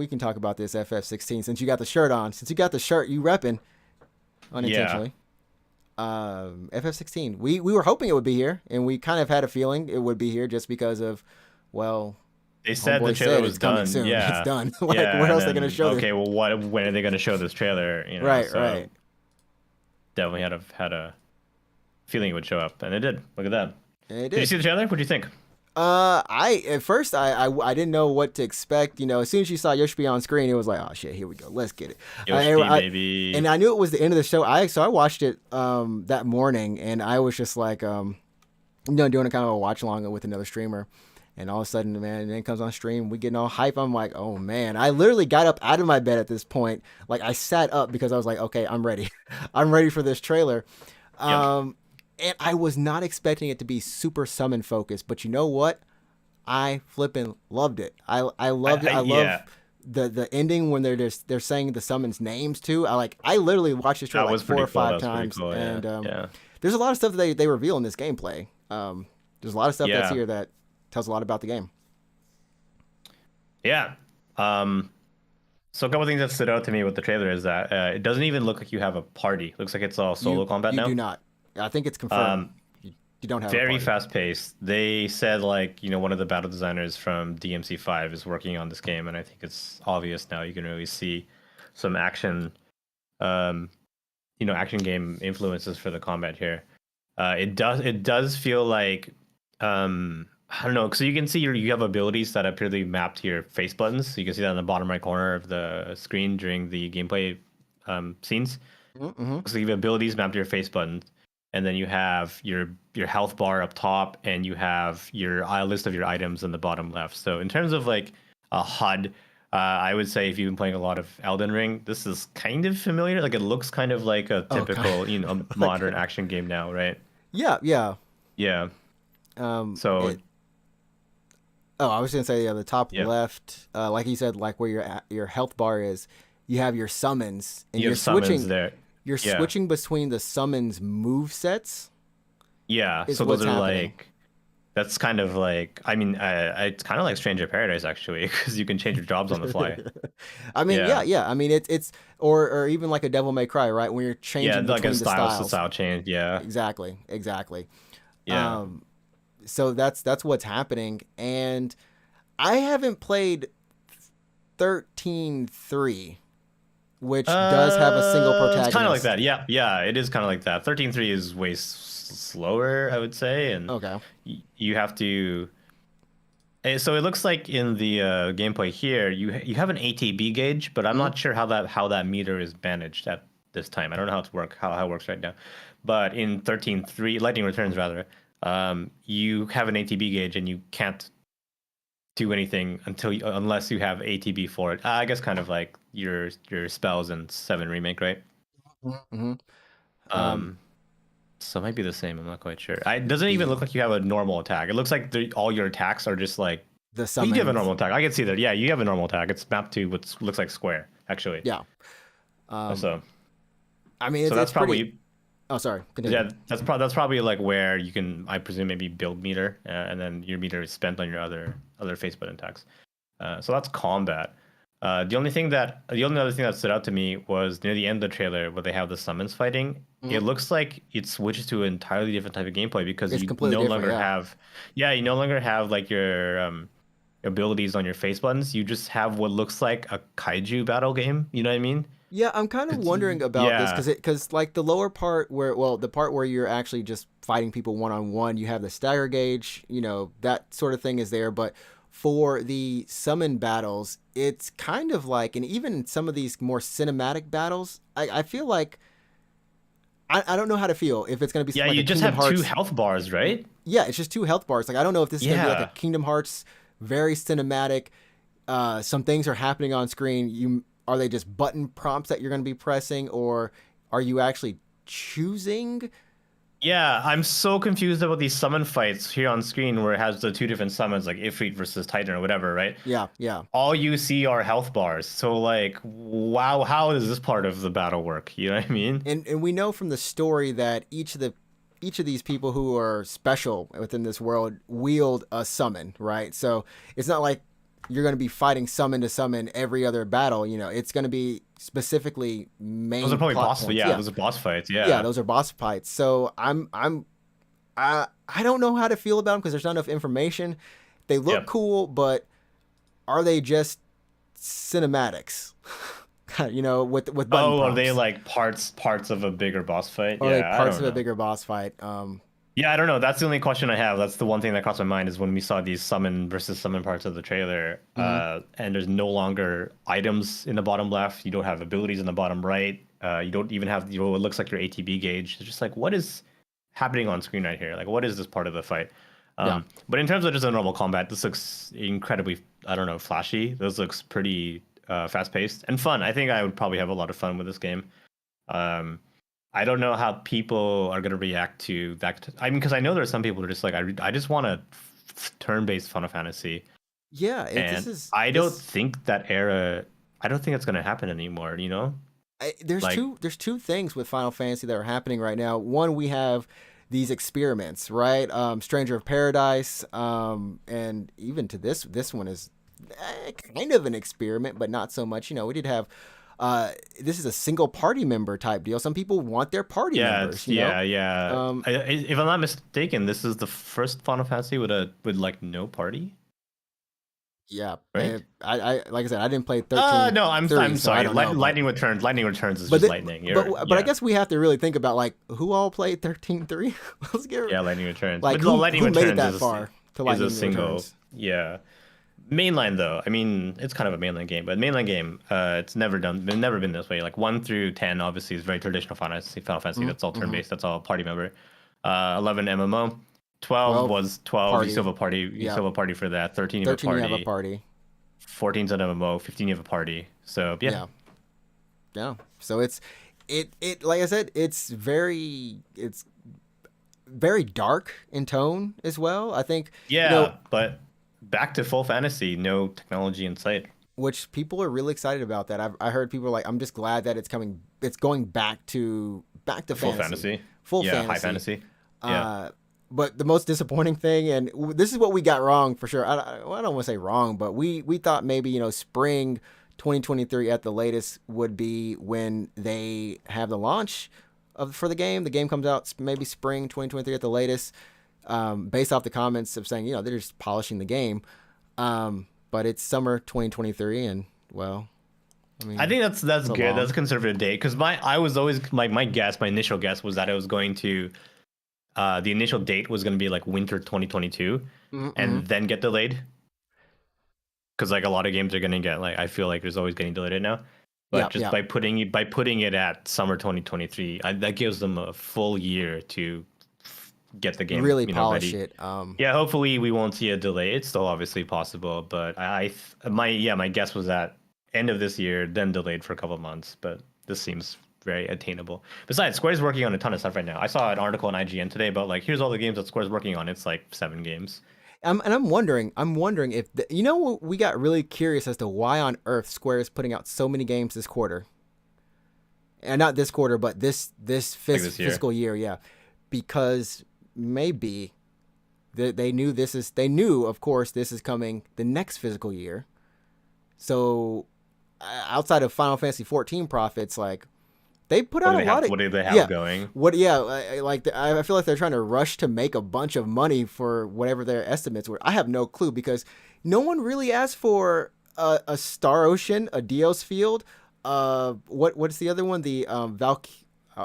can talk about this FF16 since you got the shirt on. Since you got the shirt, you repping Yeah. unintentionally. FF16. We were hoping it would be here, and we kind of had a feeling it would be here just because of, well, They said the Homeboy trailer said was it's coming done. soon. Yeah. It's done. Like, Yeah, where and else are they then, gonna show okay, this? well, when are they going to show this trailer? Right, so right. definitely had a feeling it would show up, and it did. Look at that. And it Did you did. see the trailer? What do you think? I at first I didn't know what to expect. As soon as you saw Yoshi on screen, it was like, oh shit, here we go, let's get it. Yoshi, baby. And I knew it was the end of the show. I watched it that morning, and I was just like doing a kind of a watch along with another streamer, and all of a sudden, man, and then it comes on stream, we getting all hype. I'm like, oh man, I literally got up out of my bed at this point. Like I sat up because I was like, okay, I'm ready, I'm ready for this trailer. Yep. And I was not expecting it to be super summon focused, but you know what? I flipping loved it. I loved it. I love yeah. the ending when they're saying the summons names too. I literally watched this trailer That like was 4 pretty or cool. 5 That was pretty times, cool. Yeah. and Yeah. there's a lot of stuff that they reveal in this gameplay. There's a lot of stuff that's Yeah. here that tells a lot about the game. Yeah. So a couple things that stood out to me with the trailer is that it doesn't even look like you have a party. It looks like it's all solo combat you now. do not. I think it's confirmed. You don't have a Very party. fast paced. They said one of the battle designers from DMC5 is working on this game, and I think it's obvious now. You can really see some action, action game influences for the combat here. It does feel like I don't know. So you can see you have abilities that appear to be mapped to your face buttons. So you can see that in the bottom right corner of the screen during the gameplay scenes. Mm-hmm. So you have abilities mapped to your face buttons, and then you have your health bar up top, and you have your list of your items in the bottom left. So in terms of like a HUD, I would say if you've been playing a lot of Elden Ring, this is kind of familiar. Like it looks kind of like a Oh, typical, like, modern action game now, right? yeah, yeah. Yeah. It, So oh, I was gonna say, yeah, the top yeah, left, like you said, like where your health bar is, you have your summons, and you have summons there. You're Yeah. switching between the summons move sets. Yeah. Is So those what's are happening. like that's kind of like I mean, it's kind of like Stranger Paradise actually, because you can change your jobs on the fly. I mean, yeah, Yeah. yeah. I mean, it's or even like a Devil May Cry, right? When you're Yeah, changing like a between the styles. style change. Yeah. Exactly, exactly. Yeah. Um, so that's what's happening, and I haven't played 13.3, which does have a single It's kind of like protagonist. that. Yeah, yeah, it is kind of like that. 13.3 is way slower, I would say, and Okay. you have to. So it looks like in the gameplay here, you have an ATB gauge, but I'm Hmm. not sure how that meter is managed at this time. I don't know how it works right now, but in 13.3, Lightning Returns rather, you have an ATB gauge and you can't do anything unless you have ATB for it. I guess kind of like your spells in 7 remake, right? Hmm. Um, Um, so it might be the same. I'm not quite sure. It doesn't even the look like you have a normal attack. It looks like all your attacks are just like. the Well, you do have a summons. normal attack. I can see that. Yeah, you have a normal attack. It's mapped to what looks like square, actually. Yeah. Um, So, I mean, so it's that's pretty. probably Oh, sorry. Continue. yeah. That's probably like where you can, I presume, maybe build meter, and then your meter is spent on your other face button attacks. So that's combat. The only other thing that stood out to me was near the end of the trailer where they have the summons fighting. It Hmm. looks like it switches to an entirely different type of gameplay because It's you completely no different. longer Yeah. have, yeah, you no longer have like your abilities on your face buttons. You just have what looks like a kaiju battle game. You know what I mean? Yeah, I'm kind of wondering about this Yeah, because like the lower part where, well, the part where you're actually just fighting people one on one, you have the stagger gauge, that sort of thing is there. But for the summon battles, it's kind of like, and even some of these more cinematic battles, I feel like I don't know how to feel if it's going to be yeah. like You a just Kingdom have two Hearts. health bars, right? Yeah, it's just two health bars. Like I don't know if this is going to be like a Yeah. Kingdom Hearts, very cinematic. Some things are happening on screen. Are they just button prompts that you're going to be pressing, or are you actually choosing? Yeah, I'm so confused about these summon fights here on screen where it has the two different summons, like Ifrit versus Titan or whatever, right? Yeah, yeah. All you see are health bars. So like, wow, how does this part of the battle work? You know what I mean? And we know from the story that each of these people who are special within this world wield a summon, right? So it's not like you're going to be fighting summon to summon every other battle. It's going to be specifically Those are main probably plot boss. points. Yeah, Yeah, those are boss fights. yeah. Yeah. Those are boss fights. So I don't know how to feel about them because there's not enough information. They look Yep. cool, but are they just cinematics? With button Oh, are they prompts. like parts of a bigger boss fight? Or are they Yeah, I parts don't of a know. bigger boss fight? Yeah, I don't know. That's the only question I have. That's the one thing that crossed my mind is when we saw these summon versus summon parts of the trailer, Mhm. and there's no longer items in the bottom left. You don't have abilities in the bottom right. You don't even have what looks like your ATB gauge. It's just like what is happening on screen right here? Like what is this part of the fight? Yeah. But in terms of just a normal combat, this looks incredibly, I don't know, flashy. This looks pretty fast paced and fun. I think I would probably have a lot of fun with this game. Um, I don't know how people are going to react to that. I mean, because I know there's some people who are just like, I just want a turn-based Final Fantasy, Yeah. This and is I don't this. think that era. I don't think it's going to happen anymore. There's Like two things with Final Fantasy that are happening right now. One, we have these experiments, right? Stranger of Paradise, and even to this one is kind of an experiment, but not so much. We did have. This is a single party member type deal. Some people want their party yeah, members. it's yeah, yeah. Um, If I'm not mistaken, this is the first Final Fantasy with like no party, yeah. right? I like I said, I didn't play 13 No, 3, I'm so I sorry. don't know, but Lightning Returns. Lightning Returns is But just th- lightning. but I Yeah. guess we have to really think about like who all played 13.3. Let's get Yeah, Lightning Returns. like But the Lightning who made it Returns that is far. to is a Lightning single. Returns. Yeah. Mainline though, I mean, it's kind of a mainline game, but mainline game, it's never been this way. Like 1 through 10, obviously, is very traditional Final Fantasy. Final Fantasy, that's all turn Mm-hmm. based. That's all party member. 11 MMO. 12 12 was 12. You still party. have a party. You Yeah. still have a party for that. 13, you have a 13 you have a party. party. 14's an MMO. 15, you have a party. So yeah, Yeah. Yeah. So it like I said, it's very dark in tone as well. I think yeah. But back to full fantasy, no technology in sight. which people are really excited about that. I heard people are like, I'm just glad that it's going back to Full fantasy, fantasy. full Yeah, fantasy. high fantasy. Yeah. But the most disappointing thing, and this is what we got wrong for sure. I don't want to say wrong, but we thought maybe spring 2023 at the latest would be when they have the launch for the game. The game comes out maybe spring 2023 at the latest, based off the comments of saying they're just polishing the game. But it's summer 2023, and well, I mean, I think that's good. long. That's a conservative date because my initial guess was that it was going to the initial date was going to be like winter 2022 and then get delayed because like a lot of games are going to get like I feel like there's always getting delayed right now, but by putting it at summer 2023, that gives them a full year to get the game really polish ready. it. Yeah, hopefully we won't see a delay. It's still obviously possible, but my guess was that end of this year, then delayed for a couple of months. But this seems very attainable. Besides, Square's working on a ton of stuff right now. I saw an article on IGN today about like here's all the games that Square's working on. It's like 7 games. And I'm wondering if we got really curious as to why on earth Square is putting out so many games this quarter, and not this quarter, but this fiscal year, yeah, because maybe they knew of course this is coming the next fiscal year, so outside of Final Fantasy 14 profits, like they put out a lot of what do they have going? I feel like they're trying to rush to make a bunch of money for whatever their estimates were. I have no clue because no one really asked for a Star Ocean, a Dios Field, what's the other one, the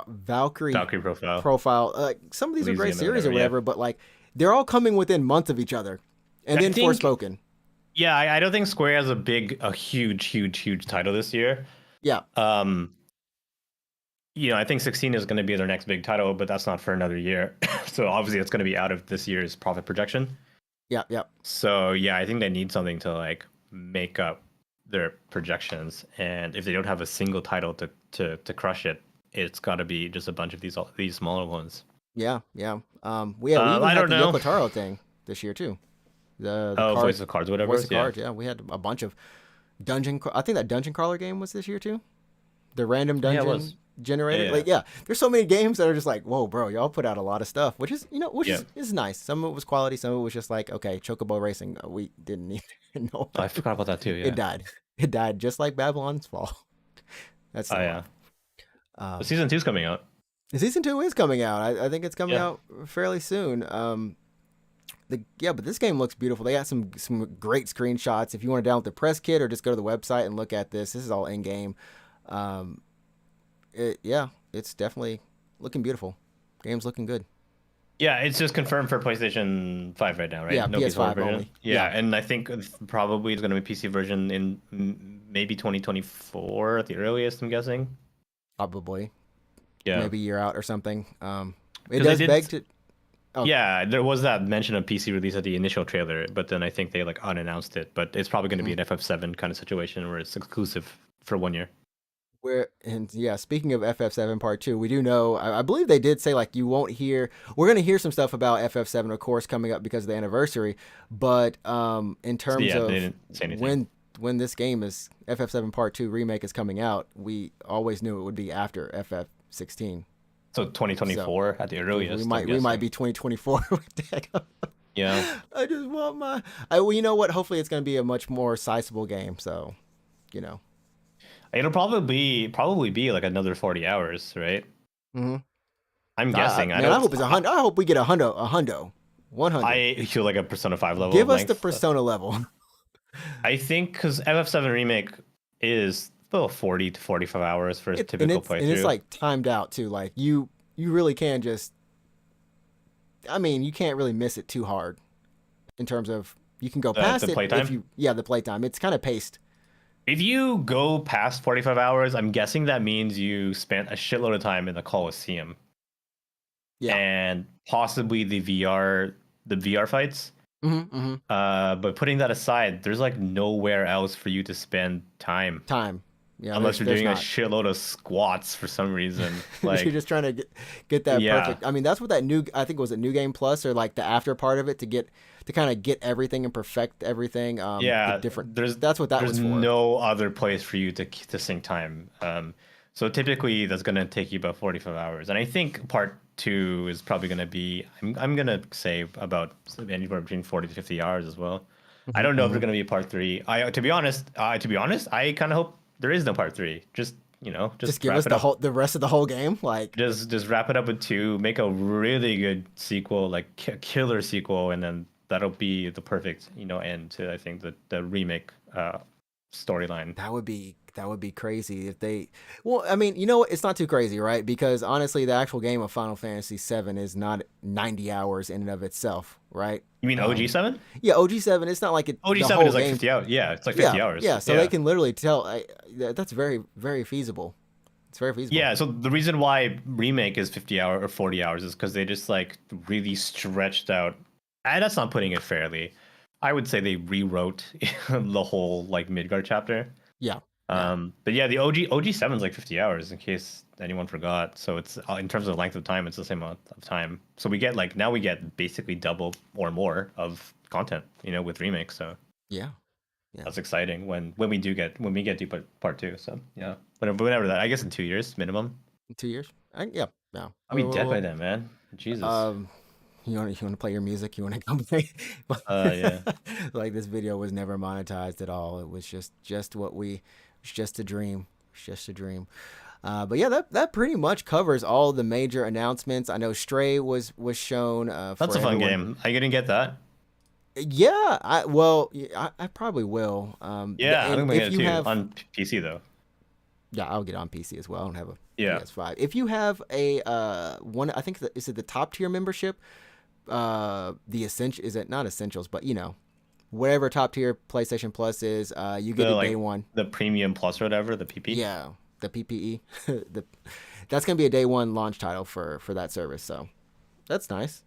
Valkyrie profile. Some of these are great series or whatever, but like they're all coming within months of each other, and then Forspoken. Yeah, I don't think Square has a huge title this year. Yeah. I think 16 is going to be their next big title, but that's not for another year. So obviously it's going to be out of this year's profit projection. Yeah. So yeah, I think they need something to like make up their projections, and if they don't have a single title to crush it, it's got to be just a bunch of these smaller ones. Yeah. We even had the Yoko Taro thing this year too. The Voice of Cards, whatever. Voice of Cards, yeah. We had a bunch of I think that Dungeon Crawler game was this year too. The random dungeon generator. Yeah. There's so many games that are just like, whoa, bro, y'all put out a lot of stuff, which is is nice. Some of it was quality, some of it was just like, okay, Chocobo Racing, we didn't even know. I forgot about that too. Yeah. It died just like Babylon's Fall. That's Season 2's coming out. Season 2 is coming out. I think it's coming out fairly soon. But this game looks beautiful. They got some great screenshots. If you want to download the press kit or just go to the website and look at this is all in game. It's definitely looking beautiful. Game's looking good. Yeah, it's just confirmed for PlayStation 5 right now, right? Yeah, no PS5 version. only. Yeah, and I think probably it's going to be PC version in maybe 2024 at the earliest, I'm guessing. Probably. Yeah. Maybe a year out or something. It does beg to... Oh. Yeah, there was that mention of PC release at the initial trailer, but then I think they like unannounced it. But it's probably going to be an FF7 kind of situation where it's exclusive for 1 year. Speaking of FF7 Part 2, we do know, I believe they did say like we're going to hear some stuff about FF7, of course, coming up because of the anniversary. But in terms of they didn't say anything. When this game FF7 Part 2 remake is coming out, we always knew it would be after FF16. So 2024 at the earliest. We might be 2024 with that. Yeah. I just want you know what? Hopefully it's going to be a much more sizable game. So, It'll probably be like another 40 hours, right? Mm-hmm. I'm guessing. I hope it's 100. I hope we get a hundo. 100. I feel like a Persona 5 level. Give us the Persona level. I think because FF7 Remake is still 40 to 45 hours for a typical playthrough. And it's like timed out too. Like you really can just... I mean, you can't really miss it too hard. in terms of you can go The past it playtime? if you the playtime. It's kind of paced. If you go past 45 hours, I'm guessing that means you spent a shitload of time in the Coliseum Yeah. and possibly the VR fights. Mm-hmm. But putting that aside, there's like nowhere else for you to spend time Time. Yeah, unless you're there's doing a not. shitload of squats for some reason. You're Like, just trying to get that yeah, perfect. I mean, that's what that new I think was it New Game Plus or like the after part of it to kind of get everything and perfect everything. The yeah. different. There's That's what that there's was for. no other place for you to sink time. So typically that's gonna take you about 45 hours, and I think part two is probably gonna be I'm gonna say about anywhere between 40 to 50 hours as well. I don't know if Mm-hmm. there's gonna be a part three. I to be honest, I kind of hope there is no part three. Just Just just give us wrap it up. the rest of the whole game. Like, Just wrap it up with two. Make a really good sequel, like killer sequel, and then that'll be the perfect end to I think the remake storyline. that would be crazy if they. Well, I mean, you know what? It's not too crazy, right? Because honestly, the actual game of Final Fantasy VII is not 90 hours in and of itself, right? You mean Um, OG7? yeah, OG7. It's not like the OG7 whole is like game. 50 hours. Yeah, it's like Yeah, 50 hours. yeah. So they Yeah. can literally tell. That's very feasible. It's very feasible. Yeah, so the reason why remake is 50 hour or 40 hours is because they just like really stretched out. And that's not putting it fairly. I would say they rewrote the whole like Midgard chapter. Yeah, yeah. But yeah, the OG7 is like 50 hours in case anyone forgot. So it's in terms of length of time, it's the same amount of time. So we get like now we get basically double or more of content, with remakes. So Yeah. Yeah. that's exciting when we get to part two. So yeah, whenever that, I guess in 2 years minimum. In 2 years. Yeah. Yeah. I'll be dead by then, man. Jesus. Um, you want to play your music? You want to come play? Yeah. Like this video was never monetized at all. It was just what we. It's just a dream. It's just a dream. But yeah, that pretty much covers all the major announcements. I know Stray was shown. That's For a fun everyone. game. I didn't get that. Yeah, I probably will. Yeah, I'm And gonna get if it you too have, on PC though. yeah, I'll get it on PC as well. I don't have a Yeah. PS5. If you have a one, I think is it the top tier membership? The essential is it not essentials, but whatever top tier PlayStation Plus is, you get The it day like one. the premium plus or whatever, the PP. Yeah, the PPE. That's gonna be a day one launch title for that service. So that's nice.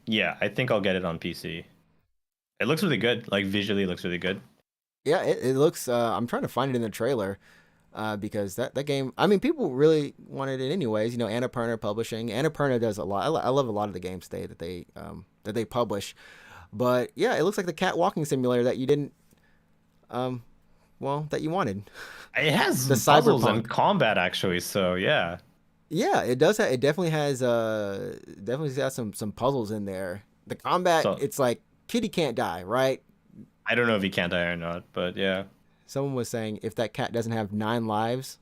Yeah, I think I'll get it on PC. It looks really good. Like visually, it looks really good. Yeah, it looks. I'm trying to find it in the trailer. Because that game, I mean, people really wanted it anyways. Annapurna Publishing. Annapurna does a lot. I love a lot of the games that they publish. But yeah, it looks like the cat walking simulator that you didn't, that you wanted. It has The puzzles cyberpunk. and combat actually. So yeah, Yeah, it does. It definitely has. Definitely has some puzzles in there. The combat, so it's like kitty can't die, right? I don't know if he can die or not, but yeah. Someone was saying if that cat doesn't have 9 lives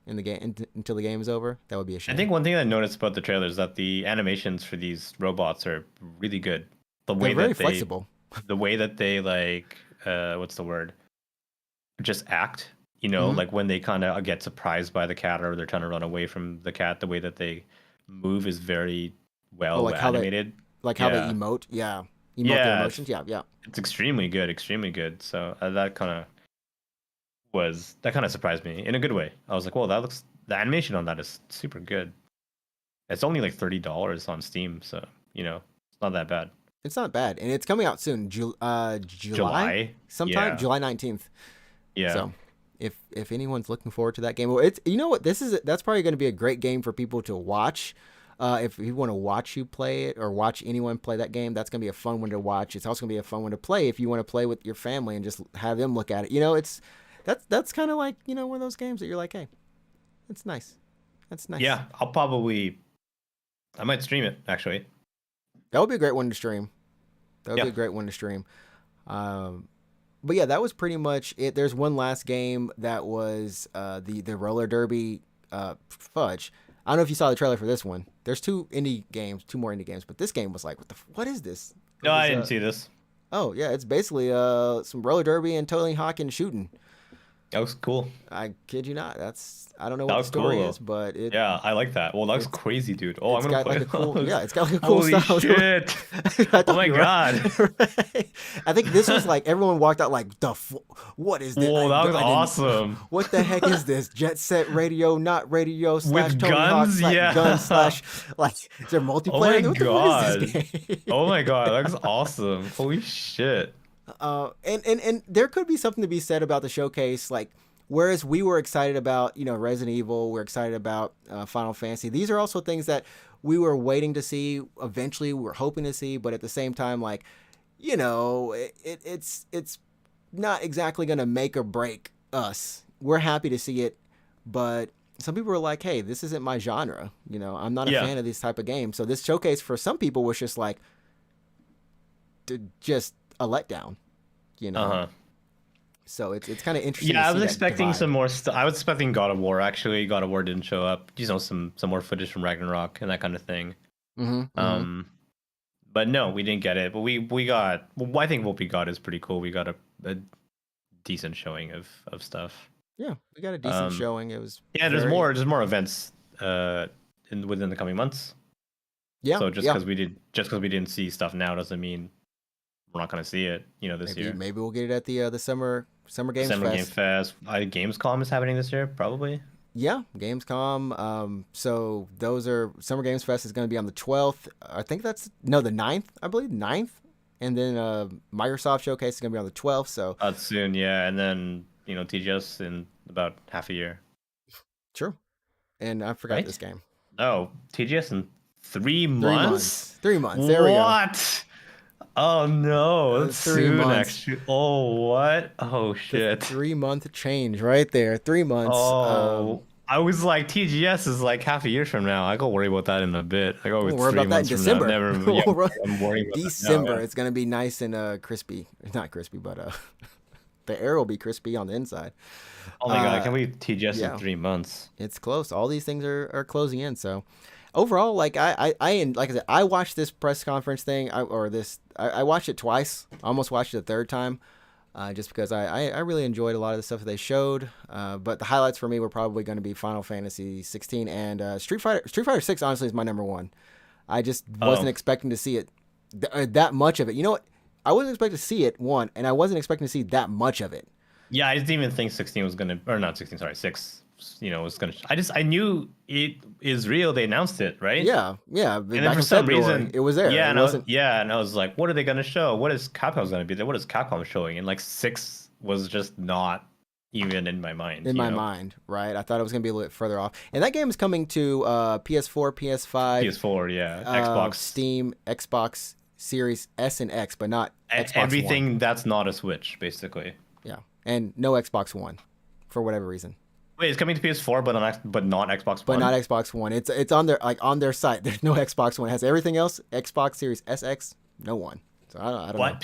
in the game until the game is over, that would be a I shame. think one thing I noticed about the trailer is that the animations for these robots are really good. The They're way very that they, flexible. the way that they like, what's the word? Just act. Mhm. Like when they kind of get surprised by the cat or they're trying to run away from the cat. The way that they move is very well Like how they animated. how they Yeah, emote. Yeah, emote their yeah, emotions. Yeah, yeah. it's extremely good, extremely good. So that kind of surprised me in a good way. I was like, well, the animation on that is super good. It's only like $30 on Steam, so it's not that bad. It's not bad, and it's coming out soon. July July, sometime, yeah, July 19th. yeah, So if anyone's looking forward to that game, well, it's what that's probably going to be a great game for people to watch. If you want to watch you play it or watch anyone play that game, that's going to be a fun one to watch. It's also going to be a fun one to play if you want to play with your family and just have them look at it. It's that's kind of like one of those games that you're like, hey, it's nice. That's nice. yeah. I might stream it actually. That would be a great one to stream. That would Yeah, be a great one to stream. But yeah, that was pretty much it. There's one last game that was the roller derby fudge. I don't know if you saw the trailer for this one. There's two more indie games, but this game was like, what is this? no, It I was, didn't see this. oh yeah, it's basically some roller derby and Tony Hawk and shooting. That was cool. I kid you not. I don't know That what the was cool story is, though. but Yeah, I like that. Well, that was it's crazy, dude. Oh, I'm it's gonna got play like a cool, those. yeah, it's got like a cool Holy style to it. shit. I Oh thought my you were god. right. I think this was like everyone walked out like what is this? Whoa, that was I didn't. awesome. What the heck is this? Jet Set Radio, not radio slash With Tony Hawk guns, slash gun yeah. slash like is there Oh multiplayer? my In there? What the fuck is this god. game? Oh my god, that was awesome. Holy shit. And there could be something to be said about the showcase, like whereas we were excited about Resident Evil, we're excited about Final Fantasy. These are also things that we were waiting to see. Eventually, we were hoping to see, but at the same time, like it's not exactly gonna make or break us. We're happy to see it, but some people were like, "Hey, this isn't my genre. I'm not a Yeah. fan of these type of games." So this showcase for some people was just like, just a letdown. You know. Uh-huh. So it's kind of interesting to Yeah, I see was that expecting divide. some more stuff. I was expecting God of War actually. God of War didn't show up. Some more footage from Ragnarok and that kind of thing. Mm-hmm, mm-hmm. Um but no, we didn't get it. But we got well, I think what we got is pretty cool. We got a decent showing of stuff. Yeah, we got a decent Um showing. It was yeah, very there's more events within the coming months. yeah, So yeah. just because we didn't see stuff now doesn't mean we're not going to see it, this Maybe year. maybe we'll get it at the Summer Games Summer Game Fest. Fest. Gamescom is happening this year, probably. Yeah, Gamescom. So those are Summer Games Fest is going to be on the 12th. I think that's no the 9th, I believe 9th. And then Microsoft Showcase is going to be on the 12th. So Soon, yeah. And then, TGS in about half a year, true. And I forgot right? this game. Oh, TGS in 3 3 months? months. 3 months. There we go. What? Oh no, that's 3 soon months. actually. Oh, what? Oh The shit. 3 month change right there. 3 months. Oh, I was like, TGS is like half a year from now. I go worry about that in a bit. I go, We'll it's worry three about that in months from now. December. Never. Yeah, I'm worrying about that now. December. Yeah. It's gonna be nice and crispy. Not crispy, but the air will be crispy on the inside. Oh my god, Uh, can we TGS in yeah, 3 months? it's close. All these things are closing in. So overall, like like I said, I watched this press conference thing, I watched it twice. I almost watched it a third time. Just because I really enjoyed a lot of the stuff that they showed. But the highlights for me were probably going to be Final Fantasy 16 and Street Fighter. Street Fighter 6 honestly is my number one. I just wasn't Oh, expecting to see it that much of it. You know what? I wasn't expecting to see it one, and I wasn't expecting to see that much of it. yeah, I didn't even think 16 was gonna, or not 16, sorry, 6, was gonna. I knew it is real. They announced it, right? Yeah, yeah. And then Back for in some February, reason, it was there. yeah, It wasn't and I was like, what are they gonna show? What is Capcom's gonna be there? What is Capcom showing? And like 6 was just not even in my mind, in my mind, right? I thought it was gonna be a little bit further off. And that game is coming to PS4, PS5, PS4, yeah, Xbox, Steam, Xbox Series S and X, but not Xbox One. everything that's not a Switch, basically. Yeah, and no Xbox One, for whatever reason. Wait, it's coming to PS4, but not Xbox But One. not Xbox One. It's on their site. There's no Xbox One. It has everything else. Xbox Series SX, no one. So I don't know. What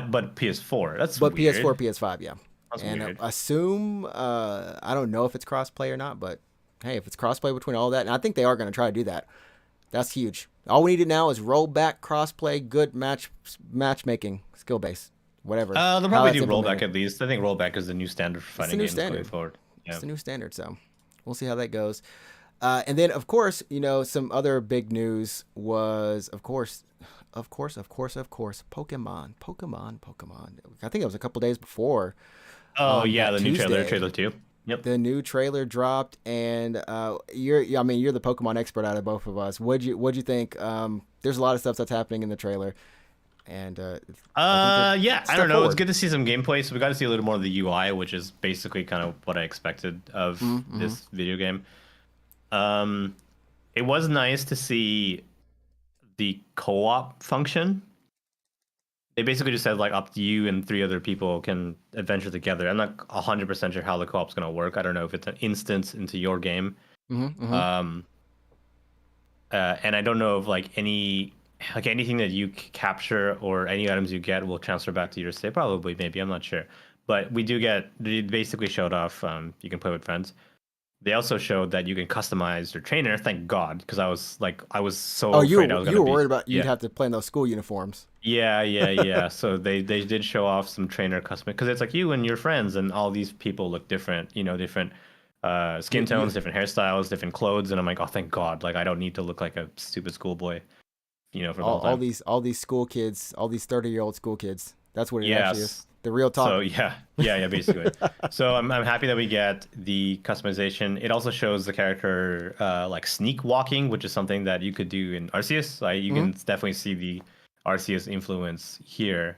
but PS4? That's But weird. PS4, PS5, yeah. That's And weird. assume I don't know if it's crossplay or not, but hey, if it's crossplay between all that, and I think they are going to try to do that. That's huge. All we need now is rollback, crossplay, good matchmaking, skill base, whatever. They'll How probably that's do rollback implemented. at least. I think rollback is the new standard for It's the fighting new games going standard. forward. It's Yeah. the new standard. So we'll see how that goes. And then, of course, some other big news was, Pokemon. I think it was a couple days before Oh on yeah, that the new Tuesday. trailer too. Yep. The new trailer dropped, and you're the Pokemon expert out of both of us. What'd you think? There's a lot of stuff that's happening in the trailer, and I think Yeah, I step don't know. It's forward. good to see some gameplay. So we got to see a little more of the UI, which is basically kind of what I expected of this video game. It was nice to see the co-op function. They basically just said like up to you and 3 other people can adventure together. I'm not 100% sure how the co-op's gonna work. I don't know if it's an instance into your game. Um, and I don't know if anything that you capture or any items you get will transfer back to your save. Probably, maybe, I'm not sure. But they basically showed off. You can play with friends. they also showed that you can customize your trainer. Thank God, because I was Oh, so afraid I was you gonna were be worried about you'd yeah. have to play in those school uniforms. Yeah. So they did show off some trainer custom because it's like you and your friends and all these people look different, different You skin you tones, different hairstyles, different clothes, and I'm like, oh, thank God, like I don't need to look like a stupid schoolboy, for the whole time. all these school kids, all these 30-year-old school kids. That's what it actually is. Yes. The real So talk. yeah, basically. So I'm happy that we get the customization. It also shows the character like sneak walking, which is something that you could do in Arceus. You Hmm. can definitely see the Arceus influence here.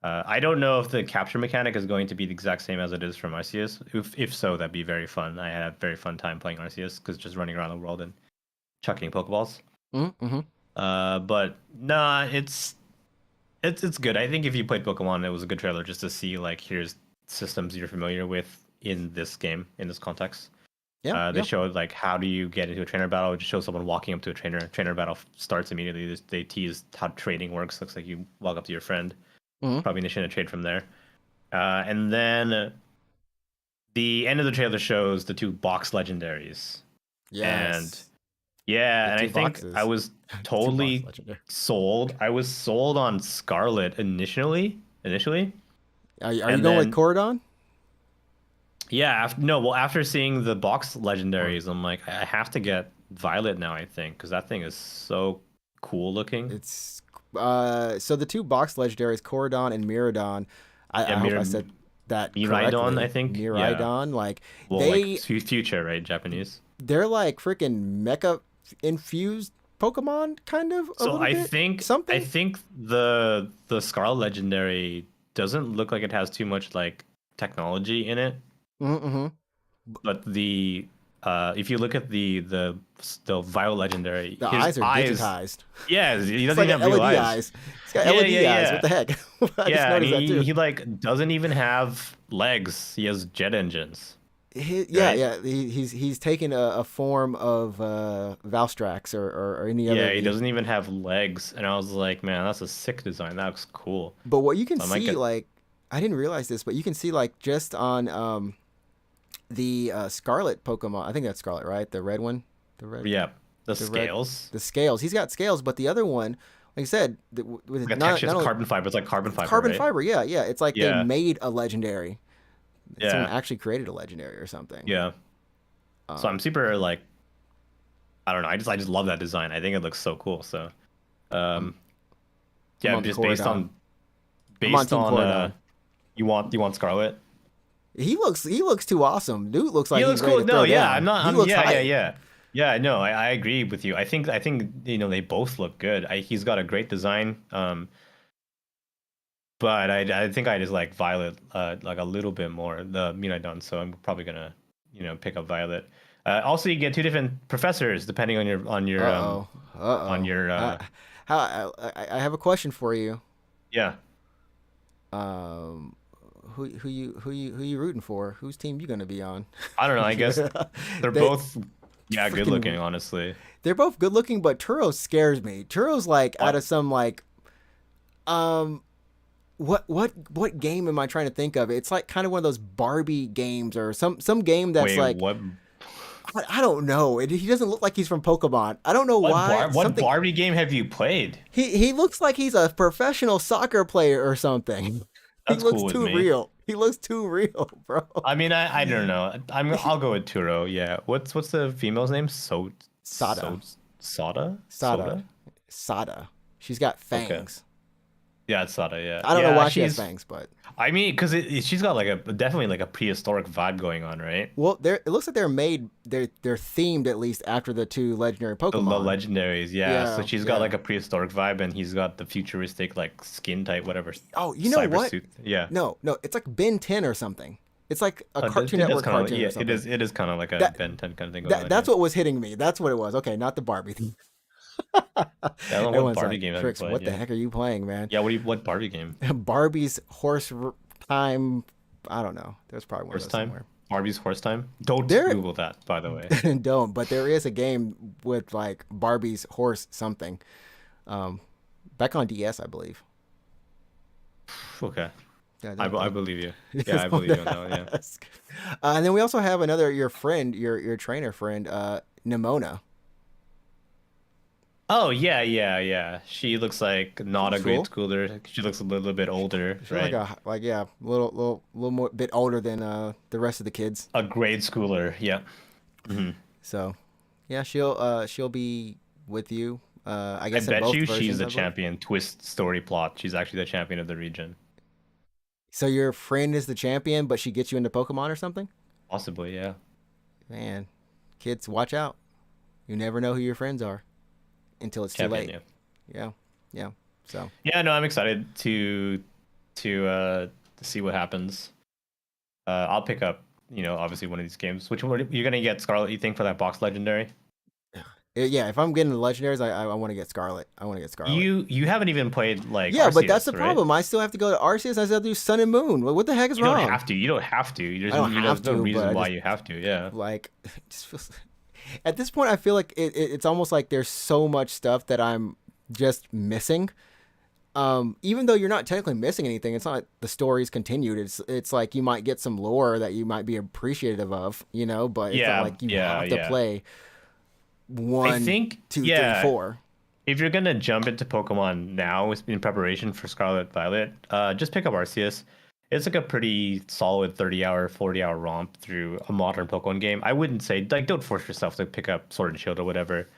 I don't know if the capture mechanic is going to be the exact same as it is from Arceus. If so, that'd be very fun. I had a very fun time playing Arceus because just running around the world and chucking Pokeballs. Mm-hmm. But nah, it's good. I think if you played Pokemon, it was a good trailer just to see like here's systems you're familiar with in this game in this context. Yeah, They yeah. showed like how do you get into a trainer battle? It just shows someone walking up to a trainer. Trainer battle starts immediately. They tease how trading works. Looks like you walk up to your friend, Hmm. probably initiate a trade from there. And then the end of the trailer shows the two box legendaries. And Yes. yeah, The and I two think I boxes. was The two box totally legendary. sold. I was sold on Scarlet initially, Are you and going with then Cordon? yeah, no, well, after seeing the box legendaries, I'm like, I have to get Violet now. I think because that thing is so cool looking. It's so the two box legendaries, Corodon and Miradon. Yeah, I hope I said that Miraidon, I correctly. think. Yeah, Miraidon, like well, like future, right? Japanese. they're like freaking mecha infused Pokemon, kind of a So little bit. I Something. think the Scarlet Legendary doesn't look like it has too much like technology in it, Mm-hmm. but the if you look at the Violet Legendary, The his eyes are eyes, digitized. yeah, he It's doesn't like even an have real LED eyes. eyes. It's got Yeah, LED eyes. What yeah. the heck? I just Yeah, and noticed that too. he like doesn't even have legs. He has jet engines, Yeah, right? yeah. He's taken a form of Valstrax or any other Yeah, of he the. doesn't even have legs. And I was like, man, that's a sick design. That looks cool. But what you can So I might see, get like, I didn't realize this, but you can see like just on the Scarlet Pokemon. I think that's Scarlet, right? The red one, the red, yeah, the the red, scales. the scales. He's got scales, but the other one, like I said, with Like a texture, not it's only carbon fiber. It's like carbon it's fiber, carbon right? fiber. Yeah, yeah. It's like they Yeah, made a legendary. Someone yeah, actually created a legendary or something. yeah. So I'm Um, super like I don't know. I just love that design. I think it looks so cool. So I'm um I'm yeah, on the just Corodon. I'm on based Team on Corodon. you want Scarlet. He looks too awesome. Dude looks like He he's looks ready cool. to No, throw yeah, down. He I'm looks yeah, yeah, hype. yeah. Yeah, no, I agree with you. I think they both look good. He's got a great design. But I think I just like Violet like a little bit more the Miraidon, so I'm probably gonna pick up Violet. Also, you get two different professors depending on Uh-oh. on Uh-oh. your I have a question for you. yeah. Um, who you rooting for? Whose team you gonna be on? I don't know. I guess they're They both yeah good looking. freaking Honestly, they're both good looking, but Turo scares me. Turo's like out what of some like um what game am I trying to think of? It's like kind of one of those Barbie games or some game that's wait like what I don't know. He doesn't look like he's from Pokemon. I don't know why. what Something Barbie game have you played? he looks like he's a professional soccer player or something. He That's looks cool with too me. real. He looks too real, bro. I mean, I don't know. I'll go with Turo. Yeah. What's the female's name? Sada. Sada. Soda. Sada. She's got Okay. fangs. Yeah, it's Sada. Yeah. I don't know Yeah, why she has she's. fangs, but I mean, because she's got like a definitely like a prehistoric vibe going on, right? well, it looks like they're themed at least after the two legendary The Pokemon. legendaries, yeah. So Yeah, she's got yeah. like a prehistoric vibe, and he's got the futuristic like skin type, whatever Oh, you know cyber what? suit. Yeah. No, no, it's like Ben 10 or something. It's like a Cartoon It is Network kind of cartoon yeah. or something. It is kind of like a That Ben 10 kind of thing going on. Yeah. that's what was hitting me. That's what it was. Okay, not the Barbie thing. I don't know what Everyone's Barbie like, game have you Trix, played? what the Yeah. heck are you playing, man? Yeah. What Barbie game? Barbie's time. I don't know. There's probably one of Horse those time. somewhere. Barbie's horse time. Don't There Google that, by the way. don't, but there is a game with like Barbie's horse something. Um, back on DS, I believe. Okay. Yeah, I don't. believe you. Yeah, Just I don't believe you on that one. Yeah. ask. And then we also have another your friend, your trainer friend, Nimona. Oh yeah, yeah, yeah. She looks like She not a looks grade cool. schooler. She looks a little bit older, She's like right? a like yeah, little more bit older than the rest of the kids. A grade schooler. Yeah. Hmm. So yeah, she'll be with you. I I guess in bet both you she's versions, the I believe. champion. Twist story plot. She's actually the champion of the region. So your friend is the champion, but she gets you into Pokemon or something. Possibly, yeah. Man, kids, watch out. You never know who your friends are until it's too Champion, late. yeah. Yeah, yeah. So Yeah, no, I'm excited to see what happens. I'll pick up, obviously one of these games. Which one you're gonna get, Scarlet? You think for that box legendary? yeah, if I'm getting the legendaries, I want to get Scarlet. I want to get Scarlet. You haven't even played like Yeah, but that's the Arceus, right? problem. I still have to go to Arceus. I still have to do Sun and Moon. What the heck is You don't wrong? have to. You don't have to. I don't have There's no to, but reason I why just you have to. Yeah. like it just feels. At this point, I feel like it's almost like there's so much stuff that I'm just missing. Even though you're not technically missing anything, it's not like the story's continued. It's like you might get some lore that you might be appreciative of, but it's not Yeah, like you yeah, have to yeah. play I one, think, two, three, yeah, four. if you're gonna jump into Pokemon now in preparation for Scarlet Violet, just pick up Arceus. It's like a pretty solid 30-hour, 40-hour romp through a modern Pokemon game. I wouldn't say like don't force yourself to pick up Sword and Shield or whatever,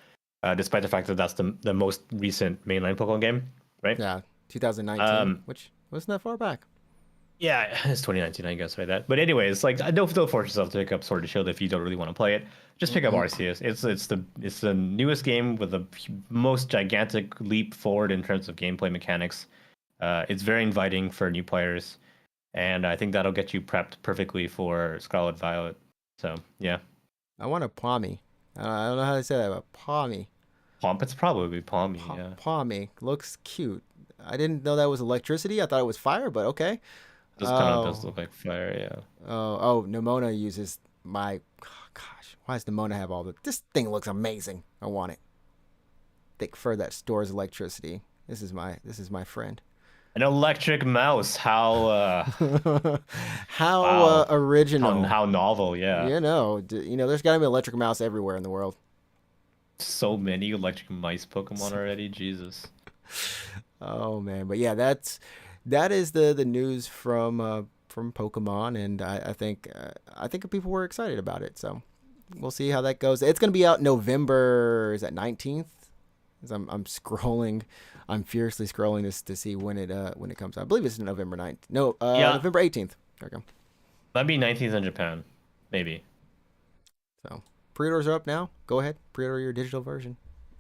despite the fact that that's the most recent mainline Pokemon game, right? Yeah, 2019, Um, which wasn't that far back. Yeah, it's 2019, I guess, right? That. But anyways, like don't force yourself to pick up Sword and Shield if you don't really want to play it. Just pick up Mm-mm. Arceus. It's the newest game with the most gigantic leap forward in terms of gameplay mechanics. It's very inviting for new players, and I think that'll get you prepped perfectly for Scarlet Violet. So yeah, I want a Palmy. I don't know how to say that, but Palmy. It's probably Palmy. Yeah, Palmy looks cute. I didn't know that was electricity. I thought it was fire, but okay. this kind of does Oh, look like fire. Yeah. Nimona uses my. Oh, gosh, why does Nimona have all the? This thing looks amazing. I want it. Thick fur that stores electricity. This is my friend. An electric mouse. How How wow. original. How novel. Yeah. There's got to be an electric mouse everywhere in the world. So many electric mice Pokemon already. Jesus. Oh man, but yeah, that is the news from Pokemon, and I think people were excited about it. So we'll see how that goes. It's gonna be out November. Is that 19th? As I'm scrolling, I'm furiously scrolling this to see when it comes out. I believe it's November 9th. No, Yeah, November 18th. There we go. that'd be 19th in Japan, maybe. So pre-orders are up now. Go ahead, pre-order your digital version,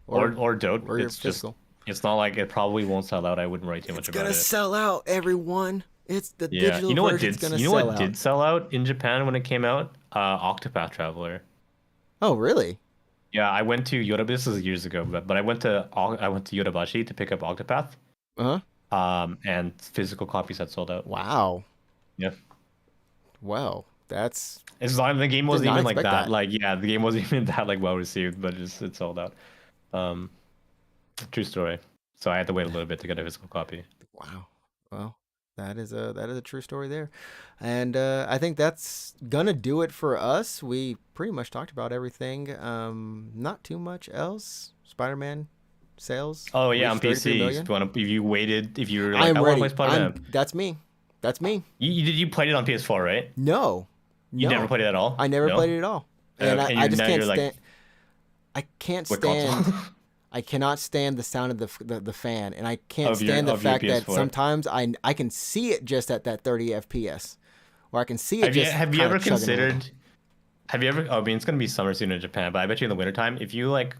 Or don't. or your It's just physical. it's not like it probably won't sell out. I wouldn't worry too It's much about gonna it. sell out, everyone. It's the Yeah, digital version's gonna sell what out. did sell out in Japan when it came out? Octopath Traveler. Oh, really? Yeah, I went to Yoda. This is years ago, but I went to Yodobashi to pick up Octopath. Uh huh. And physical copies had sold out. Wow. Yeah. Well, that's It's not the game did wasn't not even like expect that. that. Like yeah, the game wasn't even that like well received, but it sold out. Um, True story. So I had to wait a little bit to get a physical copy. Wow. Well, that is a true story there, and I think that's gonna do it for us. We pretty much talked about everything. Not too much else. Spider-Man sales Oh yeah, on reached 33 PC. million. If you were like, I'm I want to play ready. Spider-Man. That's me. That's me. You played it on PS4, right? No, You never no, played it at all? I never No? played it at all, and I, And I you're just now can't you're like, stand. I can't what stand. console? I cannot stand the sound of the fan, and I can't of your stand the of your fact that PS4. sometimes I can see it just at that 30 FPS, or I can see it Have you just have you kind ever of chugging along. considered have you ever I mean it's gonna be summer soon in Japan, but I bet you in the wintertime, if you like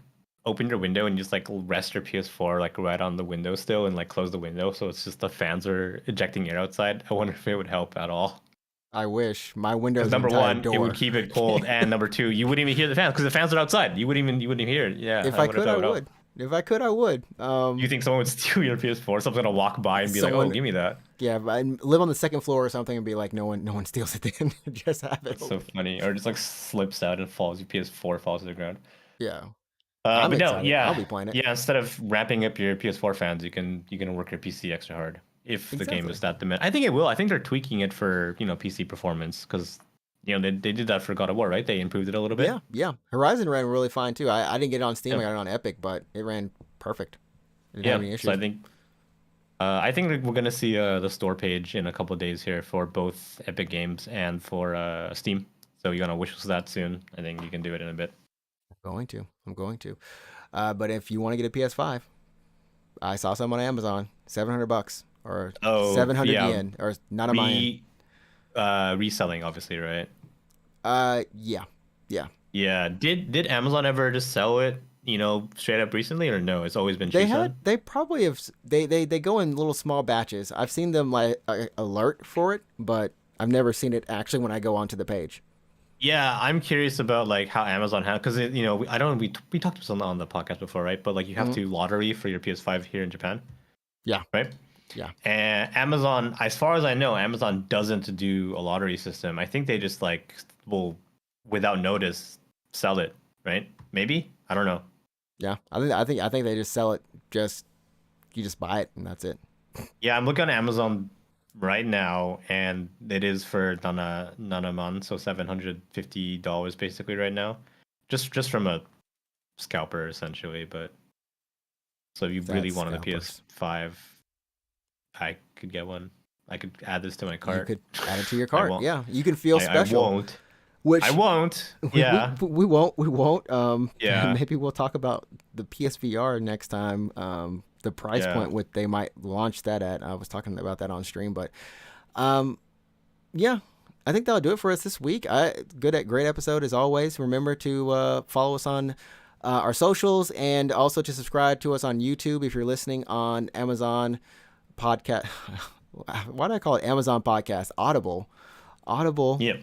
open your window and just like rest your PS4 like right on the window still and like close the window so it's just the fans are ejecting air outside, I wonder if it would help at all. I wish my window Because is an number entire one, it would door. keep it cold, and number two, you wouldn't even hear the fans because the fans are outside. You wouldn't even hear it. Yeah, If I I wonder if could, that I would help. would. If I could, I would. You think someone would steal your PS4? Someone's gonna walk by and be like, "Oh, Someone, give me that." yeah, I live on the second floor or something and be like, no one steals it. Then just have it That's so open. funny. Or just like slips out and falls. Your PS4 falls to the ground. Yeah, I'm But no, excited. I'll yeah, be playing it. yeah. Instead of ramping up your PS4 fans, you can work your PC extra hard. if the game Exactly. is that demand. I think it will. I think they're tweaking it for PC performance because they did that for God of War, right? They improved it a little bit. Yeah. Horizon ran really fine too. I didn't get it on Steam. I Yep. got it on Epic, but it ran perfect. I didn't have Yeah. any So issues. I think we're gonna see the store page in a couple of days here for both Epic Games and for Steam. So you're gonna wish us that soon. I think you can do it in a bit. I'm going to. But if you want to get a PS5, I saw some on Amazon, $700 or Oh 700 yeah, yen, or not a yen. re reselling obviously, right? Yeah, yeah. Yeah. Did Amazon ever just sell it, straight up recently, or no? It's always been Shusen. They probably have. They go in little small batches. I've seen them like alert for it, but I've never seen it actually when I go onto the page. Yeah, I'm curious about like how Amazon has because I don't we talked about on the podcast before, right? But like you have Mhm. to lottery for your PS5 here in Japan, Yeah, right? yeah. And Amazon, as far as I know, Amazon doesn't do a lottery system. I think they just like will, without notice, sell it, right? Maybe I don't know. Yeah, I think they just sell it. Just you just buy it and that's it. Yeah, I'm looking on Amazon right now, and it is for Nanaman, so $750 basically right now, just from a scalper essentially. But so if you really That's wanted a scalpers. PS5, I could get one. I could add this to my You cart. could add it to your I cart. won't. Yeah, you can feel I special, won't. I which won't. we we, Yeah. we won't. We won't. Yeah. Maybe we'll talk about the PSVR next time. The price Yeah. point what they might launch that at. I was talking about that on stream, but um, yeah, I think that'll do it for us this week. Great episode as always. Remember to follow us on our socials and also to subscribe to us on YouTube if you're listening on Amazon podcast. Why do I call it Amazon Podcast? Audible, Yep.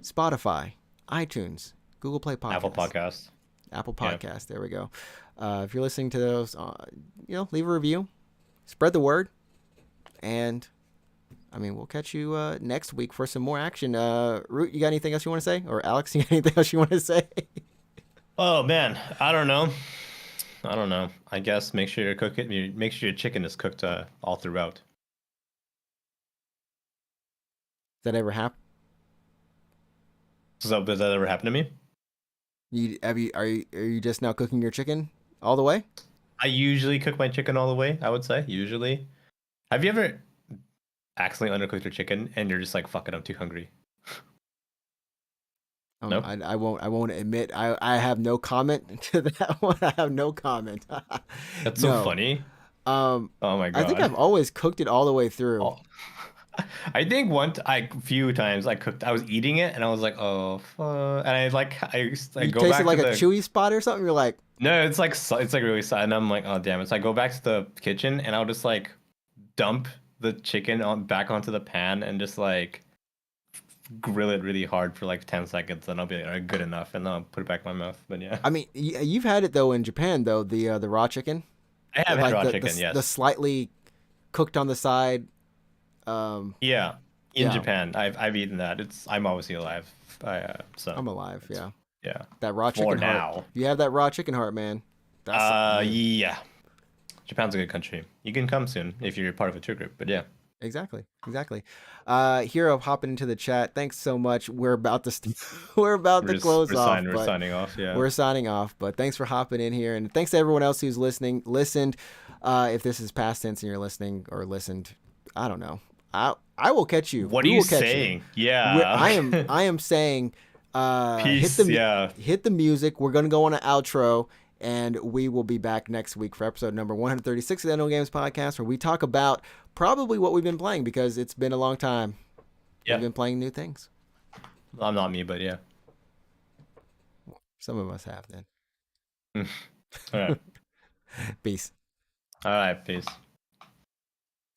Spotify, iTunes, Google Play Apple Podcasts, Podcast. Apple Yeah. Podcast. There we go. If you're listening to those, leave a review, spread the word, and I mean, we'll catch you next week for some more action. Root, you got anything else you want to say? Or Alex, you got anything else you want to say? Is Oh man, I don't know. I don't know. I guess make sure make sure your chicken is cooked all throughout. that ever happen? So does that ever happen to me? Are you just now cooking your chicken all the way? I usually cook my chicken all the way, I would say. Usually. Have you ever accidentally undercooked your chicken and you're just like, fuck it, I'm too hungry? No? I won't admit. I have no comment to that one. I have no comment. That's so No. funny. Oh my I think I've god. always cooked it all the way through. Oh. I think a few times I was eating it and I was like, oh, fuck. And I You go tasted back like to a the, chewy spot or something. You're like, no, it's like really sad. And I'm like, oh, damn it. So I go back to the kitchen and I'll just like dump the chicken back onto the pan and just like grill it really hard for like 10 seconds. And I'll be like, all right, good enough. And then I'll put it back in my mouth. But yeah. I mean, you've had it though in Japan though, the raw chicken, I have had like raw the chicken, the yes. slightly cooked on the side. Yeah. In Yeah. Japan, I've eaten that. I'm obviously alive. So I'm alive. it's, Yeah, yeah. that raw For chicken heart. now. You have that raw chicken heart, man. That's Yeah. Japan's a good country. You can come soon if you're part of a tour group. But yeah. exactly. Hero hopping into the chat. Thanks so much. We're about to we're about to close off, We're but signing off. Yeah. we're signing off. But thanks for hopping in here, and thanks to everyone else who's listened. If this is past tense and you're listening or listened, I don't know. I will catch you. What We are you will catch saying? You. Yeah. I am saying Peace. hit the music. We're gonna go on an outro, and we will be back next week for episode number 136 of the No Games Podcast, where we talk about probably what we've been playing because it's been a long time. Yeah. We've been playing new things. I'm not me, but yeah. Some of us have then. All right. Peace. All right. Peace.